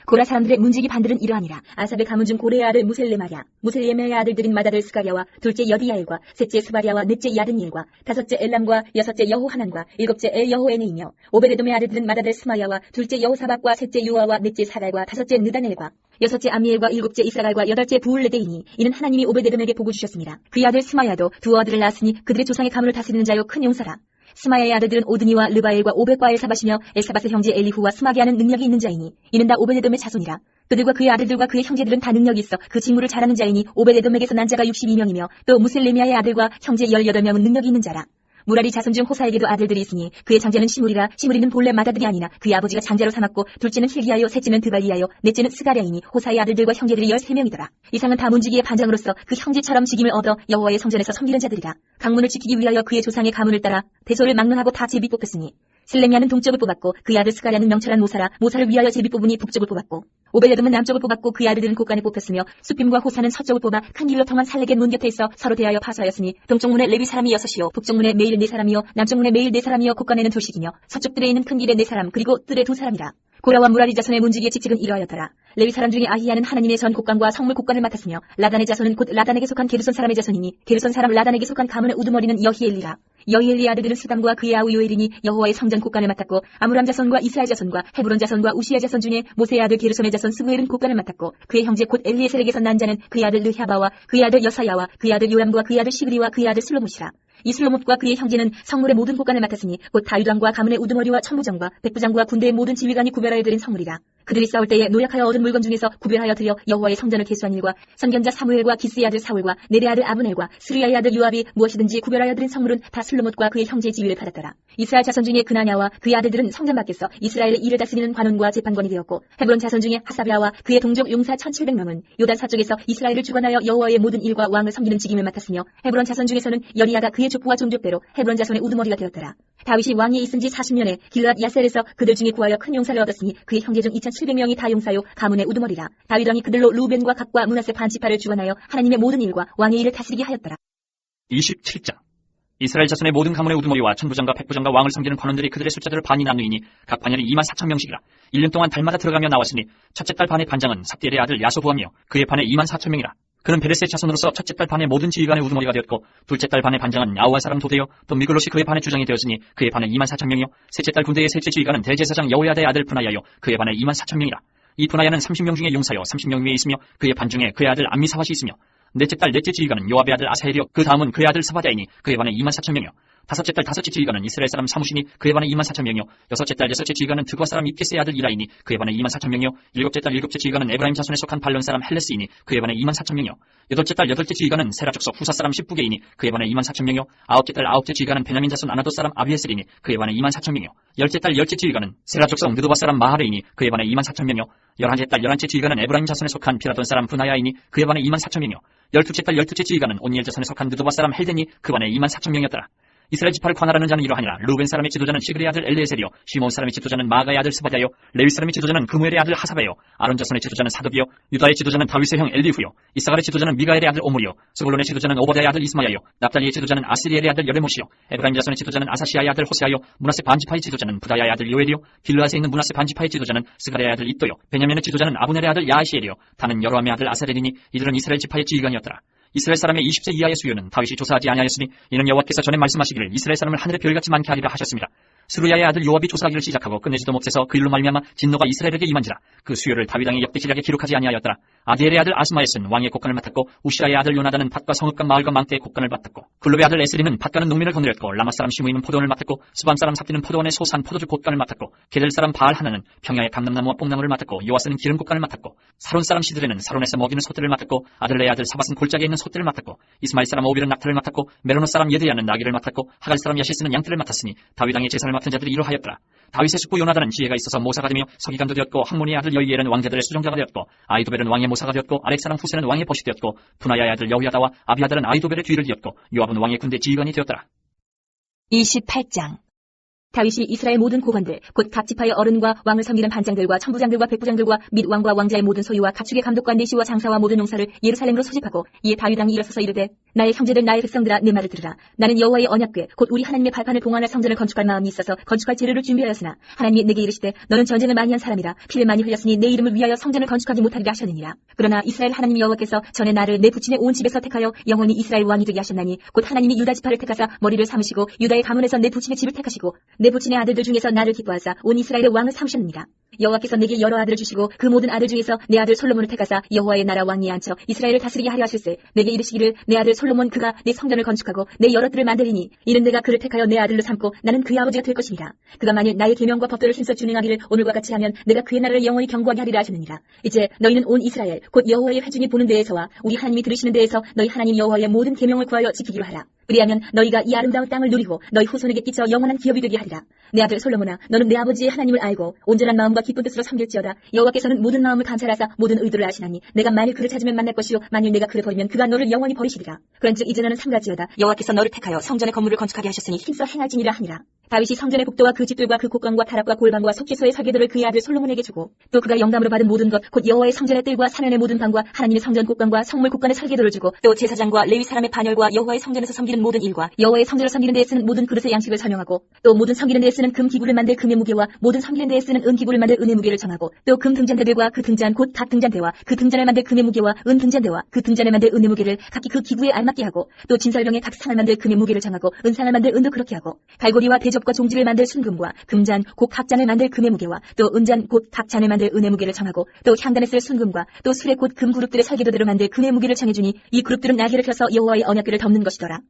고라 사람들의 문지기 반들은 이러하니라. 아삽의 가문 중 고레의 아들 무셀레마랴, 무셀레마의 아들들인 마다들 스가랴와 둘째 여디야엘과 셋째 스바랴와 넷째 야든일과 다섯째 엘람과 여섯째 여호하난과 일곱째 여호에네이며 오베데돔의 아들들은 마다들 스마야와 둘째 여호사박과 셋째 요아와 넷째 사갈과 다섯째 느다넬과 여섯째 암미엘과 일곱째 이사갈과 여덟째 부울레데이니 이는 하나님이 오베데돔에게 복을 주셨습니다. 그의 아들 스마야도 두 아들을 낳았으니 그들의 조상의 가문을 다스리는 자요 큰 용사라. 스마야의 아들들은 오드니와 르바엘과 오벳과 엘사밧이며 엘사밧의 형제 엘리후와 스마게하는 능력이 있는 자이니 이는 다 오베데돔의 자손이라. 그들과 그의 아들들과 그의 형제들은 다 능력이 있어 그 직무를 잘하는 자이니 오베데돔에게서 난 자가 62명이며 또 무셀레미아의 아들과 형제 18명은 능력이 있는 자라. 무라리 자손 중 호사에게도 아들들이 있으니 그의 장자는 시므리라. 시므리는 본래 마다들이 아니나 그의 아버지가 장자로 삼았고 둘째는 힐기야요 셋째는 드발리야요 넷째는 스가랴이니 호사의 아들들과 형제들이 13명이더라. 이상은 다 문지기의 반장으로서 그 형제처럼 직임을 얻어 여호와의 성전에서 섬기는 자들이라. 강문을 지키기 위하여 그의 조상의 가문을 따라 대소를 막론하고 다 제비 뽑혔으니 슬레미아는 동쪽을 뽑았고 그의 아들 스가랴는 명철한 모사라. 모사를 위하여 제비 뽑으니 북쪽을 뽑았고 오벨레돔은 남쪽을 뽑았고 그의 아들들은 곳간에 뽑혔으며 수핌과 호사는 서쪽을 뽑아 큰 길로 통한 살레겐 문 곁에 있어 서로 대하여 파수하였으니 동쪽문에 레위 사람이 6이요 북쪽문에 매일 4사람이요 남쪽문에 매일 4사람이요 곳간에는 둘씩이며 서쪽 뜰에 있는 큰 길에 4사람 그리고 뜰에 2사람이라. 고라와 무라리 자손의 문지기의 직책은 이러하였더라. 레위 사람 중에 아히야는 하나님의 전 곳간과 성물 곳간을 맡았으며 라단의 자손은 곧 라단에게 속한 게르손 사람의 자손이니 게르손 사람 라단에게 속한 가문의 우두머리는 여히엘리라. 여히엘리의 아들들은 스담과 그의 아우 요엘이니 여호와의 성전 곳간을 맡았고 아므람 자손과 이스라엘 자손과 헤브론 자손과 우시야 자손 중에 모세의 아들 게르솜의 자손 스무엘은 곳간을 맡았고 그의 형제 곧 엘리에셀에게서 난 자는 그의 아들 르하바와 그의 아들 여사야와 그의 아들 요람과 그의 아들 시그리와 그의 아들 슬로못이라. 이 슬로못과 그의 형제는 성물의 모든 곳간을 맡았으니 곧 다윗왕과 가문의 우두머리와 천부장과 백부장과 군대의 모든 지휘관이 구별하여 드린 성물이라. 그들이 싸울 때에 노력하여 얻은 물건 중에서 구별하여 드려 여호와의 성전을 계수한 일과 선견자 사무엘과 기스의 아들 사울과 네레의 아들 아브넬과 스루야의 아들 요압이 무엇이든지 구별하여 드린 성물은 다 슬로못과 그의 형제의 지위를 받았더라. 이스라엘 자손 중에 그나냐와 그의 아들들은 성전 밖에서 이스라엘의 일을 다스리는 관원과 재판관이 되었고 헤브론 자손 중에 하사비아와 그의 동족 용사 1700명은 요단 서쪽에서 이스라엘을 주관하여 여호와의 모든 일과 왕을 섬기는 직임을 맡았으며 헤브론 자손 중에서는 여리야가 그의 족부와 종족대로 헤브론 자손의 우두머리가 되었더라. 다윗이 왕위에 있은 지 40년에 길르앗 야셀에서 그들 중에 구하여 큰 용사를 얻었으니 그의 형제 중 2700명이 다 용사요 가문의 우두머리라. 다윗 왕이 그들로 루벤과 각과 므낫세 반지파를 주관하여 하나님의 모든 일과 왕의 일을 다스리게 하였더라. 27장. 이스라엘 자손의 모든 가문의 우두머리와 천부장과 백부장과 왕을 섬기는 관원들이 그들의 숫자들을 반이 나누이니 각 반열이 24,000명씩이라. 1년 동안 달마다 들어가며 나왔으니 첫째 달 반의 반장은 삽디엘의 아들 야소부하며 그의 반에 24,000명이라. 그는 베레스의 자손으로서 첫째 달 반의 모든 지휘관의 우두머리가 되었고 둘째 달 반의 반장은 야후와 사람 도데요 또 미글롯이 그의 반의 주장이 되었으니 그의 반에 24,000명이요 셋째 달 군대의 셋째 지휘관은 대제사장 여호야다의 아들 분하야요 그의 반에 24,000명이라. 이 분하야는 30명 중에 용사요 30명 위에 있으며 그의 반 중에 그의 아들 암미사밧이 있으며 넷째 달 넷째 지휘관은 요압의 아들 아사헬이요 그 다음은 그의 아들 사바랴이니 그의 반에 24,000명이요 다섯째 달 다섯째 지휘관은 이스라엘 사람 사무시니 그의 반에 24,000명이요 여섯째 달 여섯째 지휘관은 드과 사람 입게스의 아들 이라이니 그의 반에 24,000명이요 일곱째 달 일곱째 지휘관은 에브라임 자손에 속한 발론 사람 헬레스이니 그의 반에 24,000명이요 여덟째 달 여덟째 지휘관은 세라 족속 후사 사람 십부게이니 그의 반에 24,000명이요 아홉째 달 아홉째 지휘관은 베냐민 자손 아나도 사람 아비에셀이니 그의 반에 24,000명이요 열째 달 열째 지휘관은 세라 족속 느도바 사람 마하레이니 그의 반에 24,000명이요 열한째 달 열한째 지휘관은 에브라임 자손에 속한 피라돈 사람 분하야이니 그의 반에 24,000명이요 열두째 달 열두째 지휘관은 온니엘 자손에 속한 느도바 사람 헬덴이 그 반에 24,000명이었더라. 이스라엘 지파를 관할하는 자는 이러하니라. 루벤 사람의 지도자는 시그리의 아들 엘리에셀이요 시몬 사람의 지도자는 마가의 아들 스바랴요 레위 사람의 지도자는 그무엘의 아들 하사베요 아론 자손의 지도자는 사도비요 유다의 지도자는 다윗의 형 엘리후요 이사갈의 지도자는 미가엘의 아들 오므리요 스불론의 지도자는 오버다의 아들 이스마야요 납달리의 지도자는 아스리엘의 아들 여레못이요 에브라임 자손의 지도자는 아사시아의 아들 호세아요 므낫세 반지파의 지도자는 부다야의 아들 요엘이요 길르앗에 있는 므낫세 반지파의 지도자는 스가랴의 아들 iddo요 베냐민의 지도자는 아브넬의 아들 야시엘이요 다는 여로함의 아들 아사렐이니 이들은 이스라엘 지파의 지휘관이었더라. 이스라엘 사람의 20세 이하의 수요는 다윗이 조사하지 아니하였으니 이는 여호와께서 전에 말씀하시기를 이스라엘 사람을 하늘의 별같이 많게 하리라 하셨습니다. 스루야의 아들 요압이 조사하기를 시작하고 끝내지도 못해서 그 일로 말미암아 진노가 이스라엘에게 임한지라. 그 수요를 다윗 왕의 역대지략에 기록하지 아니하였더라. 아디엘의 아들 아스마에스는 왕의 곡간을 맡았고 우시아의 아들 요나단은 밭과 성읍과 마을과 망대의 곡간을 맡았고 글룹의 아들 에스리는 밭가는 농민을 거느렸고 라마 사람 시므이는 포도원을 맡았고 스밤 사람 삽디는 포도원의 소산 포도주 곡간을 맡았고 게델 사람 바알 하나는 평야의 감람나무와 뽕나무를 맡았고 요아스는 기름 곡간을 맡았고 사론 사람 시드레는 사론에서 먹이는 소떼를 맡았고 아들레의 아들 사밧은 골짜기에 있는 소떼를 맡았고 이스마엘 사람 오빌은 낙타를 맡았고 메로노 사람 예드야는 나귀를 맡았고 하갈 사람 야시스는 양떼를 맡았으니 다윗 왕의 제사를 맡은 자들이 이러하였더라. 다윗의 숙부 요나단은 지혜가 있어서 모사가 되며 서기관도 되었고 학몬이의 아들 여이엘은 왕자들의 수종자가 되었고 아이도벨은 왕의 모사가 되었고 아렉 사람 후세는 왕의 벗이 되었고 분하야의 아들 여호야다와 아비아달은 아이도벨의 뒤를 이었고 요압은 왕의 군대 지휘관이 되었더라. 28장. 다윗이 이스라엘 모든 고관들 곧 각 지파의 어른과 왕을 섬기는 반장들과 천부장들과 백부장들과 및 왕과 왕자의 모든 소유와 가축의 감독과 내시와 장사와 모든 용사를 예루살렘으로 소집하고 이에 다윗 왕이 일어서서 이르되 나의 형제들 나의 백성들아 내 말을 들으라. 나는 여호와의 언약궤 곧 우리 하나님의 발판을 봉헌할 성전을 건축할 마음이 있어서 건축할 재료를 준비하였으나 하나님이 내게 이르시되 너는 전쟁을 많이 한 사람이라 피를 많이 흘렸으니 내 이름을 위하여 성전을 건축하지 못하리라 하셨느니라. 그러나 이스라엘 하나님 여호와께서 전에 나를 내 부친의 온 집에서 택하여 영원히 이스라엘 왕이 되게 하셨나니 곧 하나님이 유다 지파를 택하사 머리를 삼으시고 유다의 가문에서 내 부친의 집을 택하시고 내 부친의 아들들 중에서 나를 기뻐하사 온 이스라엘의 왕을 삼으셨느니라. 여호와께서 내게 여러 아들을 주시고 그 모든 아들 중에서 내 아들 솔로몬을 택하사 여호와의 나라 왕위에 앉혀 이스라엘을 다스리게 하려 하실세 내게 이르시기를 내 아들 솔로몬 그가 내 성전을 건축하고 내 여러 뜰을 만들리니 이는 내가 그를 택하여 내 아들로 삼고 나는 그의 아버지가 될 것이니라. 그가 만일 나의 계명과 법도를 힘써 준행하기를 오늘과 같이 하면 내가 그의 나라를 영원히 경고하게 하리라 하셨느니라. 이제 너희는 온 이스라엘 곧 여호와의 회중이 보는 데에서와 우리 하나님이 들으시는 데에서 너희 하나님 여호와의 모든 계명을 구하여 지키기로 하라. 그리하면 너희가 이 아름다운 땅을 누리고 너희 후손에게 끼쳐 영원한 기업이 되게 하리라. 내 아들 솔로몬아 너는 내 아버지의 하나님을 알고 온전한 마음과 기쁜 뜻으로 섬길지어다. 여호와께서는 모든 마음을 감찰하사 모든 의도를 아시나니 내가 만일 그를 찾으면 만날 것이요 만일 내가 그를 버리면 그가 너를 영원히 버리시리라. 그런즉 이제 너는 삼가지어다. 여호와께서 너를 택하여 성전의 건물을 건축하게 하셨으니 힘써 행할지니라 하니라. 다윗이 성전의 복도와 그 집들과 그 곡간과 타락과 골방과 속죄소의 설계도를 그의 아들 솔로몬에게 주고 또 그가 영감으로 받은 모든 것 곧 여호와의 성전의 뜰과 사면의 모든 방과 하나님의 성전 곡간과 성물 곡간의 설계도를 주고 또 제사장과 레위 사람의 반열과 여호와의 성전에서 섬기는 모든 일과 여호와의 성전을 섬기는 데에 쓰는 모든 그릇의 양식을 설명하고 또 모든 섬기는 데에 쓰는 금 기구를 만들 금의 무게와 모든 섬기는 데에 쓰는 은 기구를 만들 은의 무게를 정하고 또 금 등잔대들과 그 등잔 곧 각 등잔대와 그 등잔을 만들 금의 무게와 은 등잔대와 그 등잔을 만들 은의 무게를 각기 그 기구에 알맞게 하고 또 진설병에 각 상을 만들 금의 무게를 정하고 은상을 만들 은도 그렇게 하고 갈고리와 대접과 종지를 만들 순금과 금잔 곧 각 잔을 만들 금의 무게와 또 은잔 곧 각 잔을 만들 은의 무게를 정하고 또 향단에 쓸 순금과 또 수레 곧 금 그룹들의 설계도대로 만들 금의 무게를 정해주니 이 그룹들은 날개를 펴서 여호와의 언약궤를 덮는 것이더라.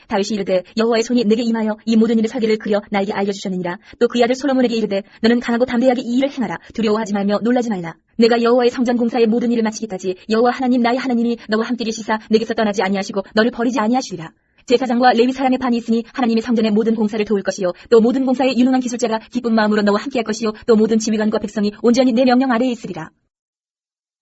다윗이 이르되 여호와의 손이 내게 임하여 이 모든 일의 설계를 그려 나에게 알려주셨느니라. 또 그의 아들 솔로몬에게 이르되 너는 강하고 담대하게 이 일을 행하라. 두려워하지 말며 놀라지 말라. 내가 여호와의 성전 공사의 모든 일을 마치기까지 여호와 하나님 나의 하나님이 너와 함께 계시사 내게서 떠나지 아니하시고 너를 버리지 아니하시리라. 제사장과 레위 사람의 반이 있으니 하나님의 성전의 모든 공사를 도울 것이요 또 모든 공사에 유능한 기술자가 기쁜 마음으로 너와 함께할 것이요 또 모든 지휘관과 백성이 온전히 내 명령 아래에 있으리라.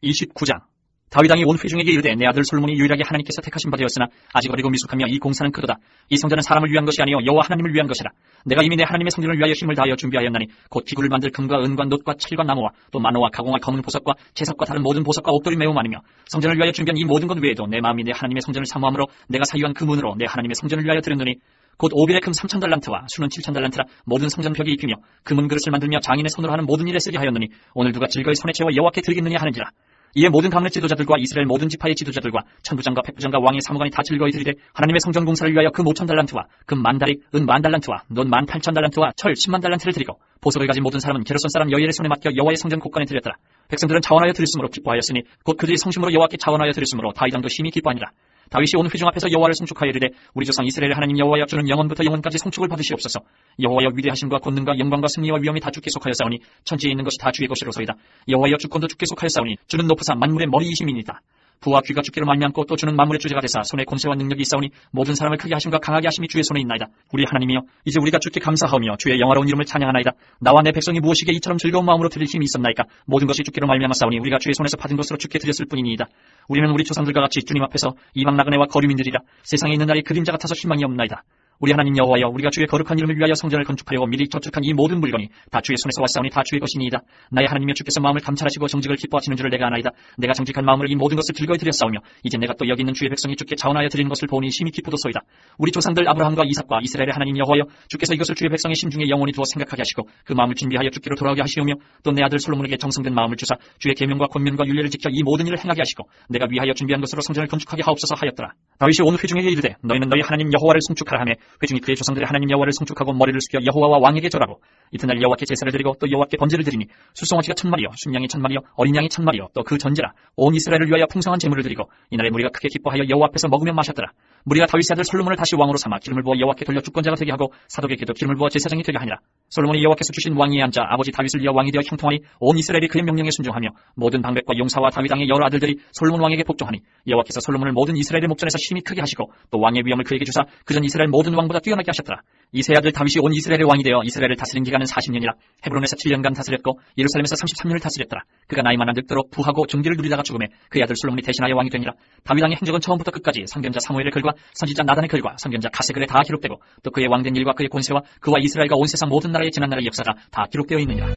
29장 다윗 왕이 온 회중에게 이르되 내 아들 솔로몬이 유일하게 하나님께서 택하신 바 되었으나 아직 어리고 미숙하며 이 공사는 크도다. 이 성전은 사람을 위한 것이 아니요 여호와 하나님을 위한 것이라. 내가 이미 내 하나님의 성전을 위하여 힘을 다하여 준비하였나니 곧 기구를 만들 금과 은과 놋과 칠과 나무와 또 만호와 가공할 검은 보석과 채석과 다른 모든 보석과 옥돌이 매우 많으며 성전을 위하여 준비한 이 모든 것 외에도 내 마음이 내 하나님의 성전을 사모함으로 내가 사유한 그 문으로 내 하나님의 성전을 위하여 드렸느니 곧 오빌의 금 3,000달란트와 수는 7,000달란트라 모든 성전 벽이 입히며 금은 그릇을 만들며 장인의 손으로 하는 모든 일에 쓰게 하였느니 오늘 누가 즐거이 손에 채워 여호와께 드리겠느냐 하는지라. 이에 모든 가문의 지도자들과 이스라엘 모든 지파의 지도자들과 천부장과 백부장과 왕의 사무관이 다 즐거이 드리되 하나님의 성전 공사를 위하여 금 5,000달란트와 금 10,000다릭, 은 10,000달란트와 논 18,000달란트와 철 100,000달란트를 드리고 보석을 가진 모든 사람은 게르손 사람 여엘의 손에 맡겨 여호와의 성전 곳간에 드렸더라. 백성들은 자원하여 드렸으므로 기뻐하였으니 곧 그들이 성심으로 여호와께 자원하여 드렸으므로 다윗 왕도 심히 기뻐하니라. 다윗이 온 회중 앞에서 여호와를 송축하여 이르되 우리 조상 이스라엘의 하나님 여호와여 주는 영원부터 영원까지 송축을 받으시옵소서. 여호와여 위대하심과 권능과 영광과 승리와 위엄이 다 주께 속하였사오니 천지에 있는 것이 다 주의 것이로소이다. 여호와여 주권도 주께 속하였사오니 주는 높으사 만물의 머리이심이니이다. 부와 귀가 주께로 말미암고 또 주는 만물의 주제가 되사 손에 권세와 능력이 있사오니 모든 사람을 크게 하심과 강하게 하심이 주의 손에 있나이다. 우리 하나님이여 이제 우리가 주께 감사하오며 주의 영화로운 이름을 찬양하나이다. 나와 내 백성이 무엇이게 이처럼 즐거운 마음으로 드릴 힘이 있었나이까. 모든 것이 주께로 말미암았사오니 우리가 주의 손에서 받은 것으로 주께 드렸을 뿐이니이다. 우리는 우리 조상들과 같이 주님 앞에서 이방 나그네와 거류민들이라. 세상에 있는 날이 그림자 같아서 희망이 없나이다. 우리 하나님 여호와여 우리가 주의 거룩한 이름을 위하여 성전을 건축하려고 미리 저축한 이 모든 물건이 다 주의 손에서 왔사오니 다 주의 것이니이다. 나의 하나님이여 주께서 마음을 감찰하시고 정직을 기뻐하시는 줄을 내가 아나이다. 내가 정직한 마음으로 이 모든 것을 즐거이 드렸사오며 이제 내가 또 여기 있는 주의 백성이 주께 자원하여 드리는 것을 보니 심히 기쁘도소이다. 우리 조상들 아브라함과 이삭과 이스라엘의 하나님 여호와여 주께서 이것을 주의 백성의 심중에 영원히 두어 생각하게 하시고 그 마음을 준비하여 주께로 돌아오게 하시오며 또 내 아들 솔로몬에게 정성된 마음을 주사 주의 계명과 권면과 율례를 지켜 이 모든 일을 행하게 하시고 내가 위하여 준비한 것으로 성전을 건축하게 하옵소서 하였더라. 다윗이 온 회중에게 이르되 너희는 너희 하나님 여호와를 송축하라 하며 회중이 그의 조상들의 하나님 여호와를 송축하고 머리를 숙여 여호와와 왕에게 절하고 이튿날 여호와께 제사를 드리고 또 여호와께 번제를 드리니 수송아지가 1,000마리요 순양이 1,000마리요 어린 양이 1,000마리요 또 그 전제라 온 이스라엘을 위하여 풍성한 제물을 드리고 이날에 무리가 크게 기뻐하여 여호와 앞에서 먹으며 마셨더라. 무리가 다윗의 아들 솔로몬을 다시 왕으로 삼아 기름을 부어 여호와께 돌려 주권자가 되게 하고 사독에게도 기름을 부어 제사장이 되게 하니라. 솔로몬이 여호와께서 주신 왕위에 앉아 아버지 다윗을 이어 왕이 되어 형통하니 온 이스라엘이 그의 명령에 순종하며 모든 방백과 용사와 다윗 왕의 여러 아들들이 솔로몬 왕에게 복종하니 여호와께서 솔로몬을 모든 이스라엘의 목전에서 심히 크게 하시고 또 왕의 위엄을 그에게 주사 그전 이스라엘 모든 왕보다 뛰어나게 하셨더라. 이 세 아들 다윗이 온 이스라엘의 왕이 되어 이스라엘을 다스린 기간은 40년이라 헤브론에서 7년간 다스렸고 예루살렘에서 33년을 다스렸더라. 그가 나이 많아 늙도록 부하고 존귀를 누리다가 죽음에 그의 아들 솔로몬이 대신하여 왕이 되니라. 다윗 왕의 행적은 처음부터 끝까지 선견자 사무엘의 글과 선지자 나단의 글과 선견자 가세 글에 다 기록되고 또 그의 왕된 일과 그의 권세와 그와 이스라엘과 온 세상 모든 나라의 지난 날의 역사가 다 기록되어 있느니라.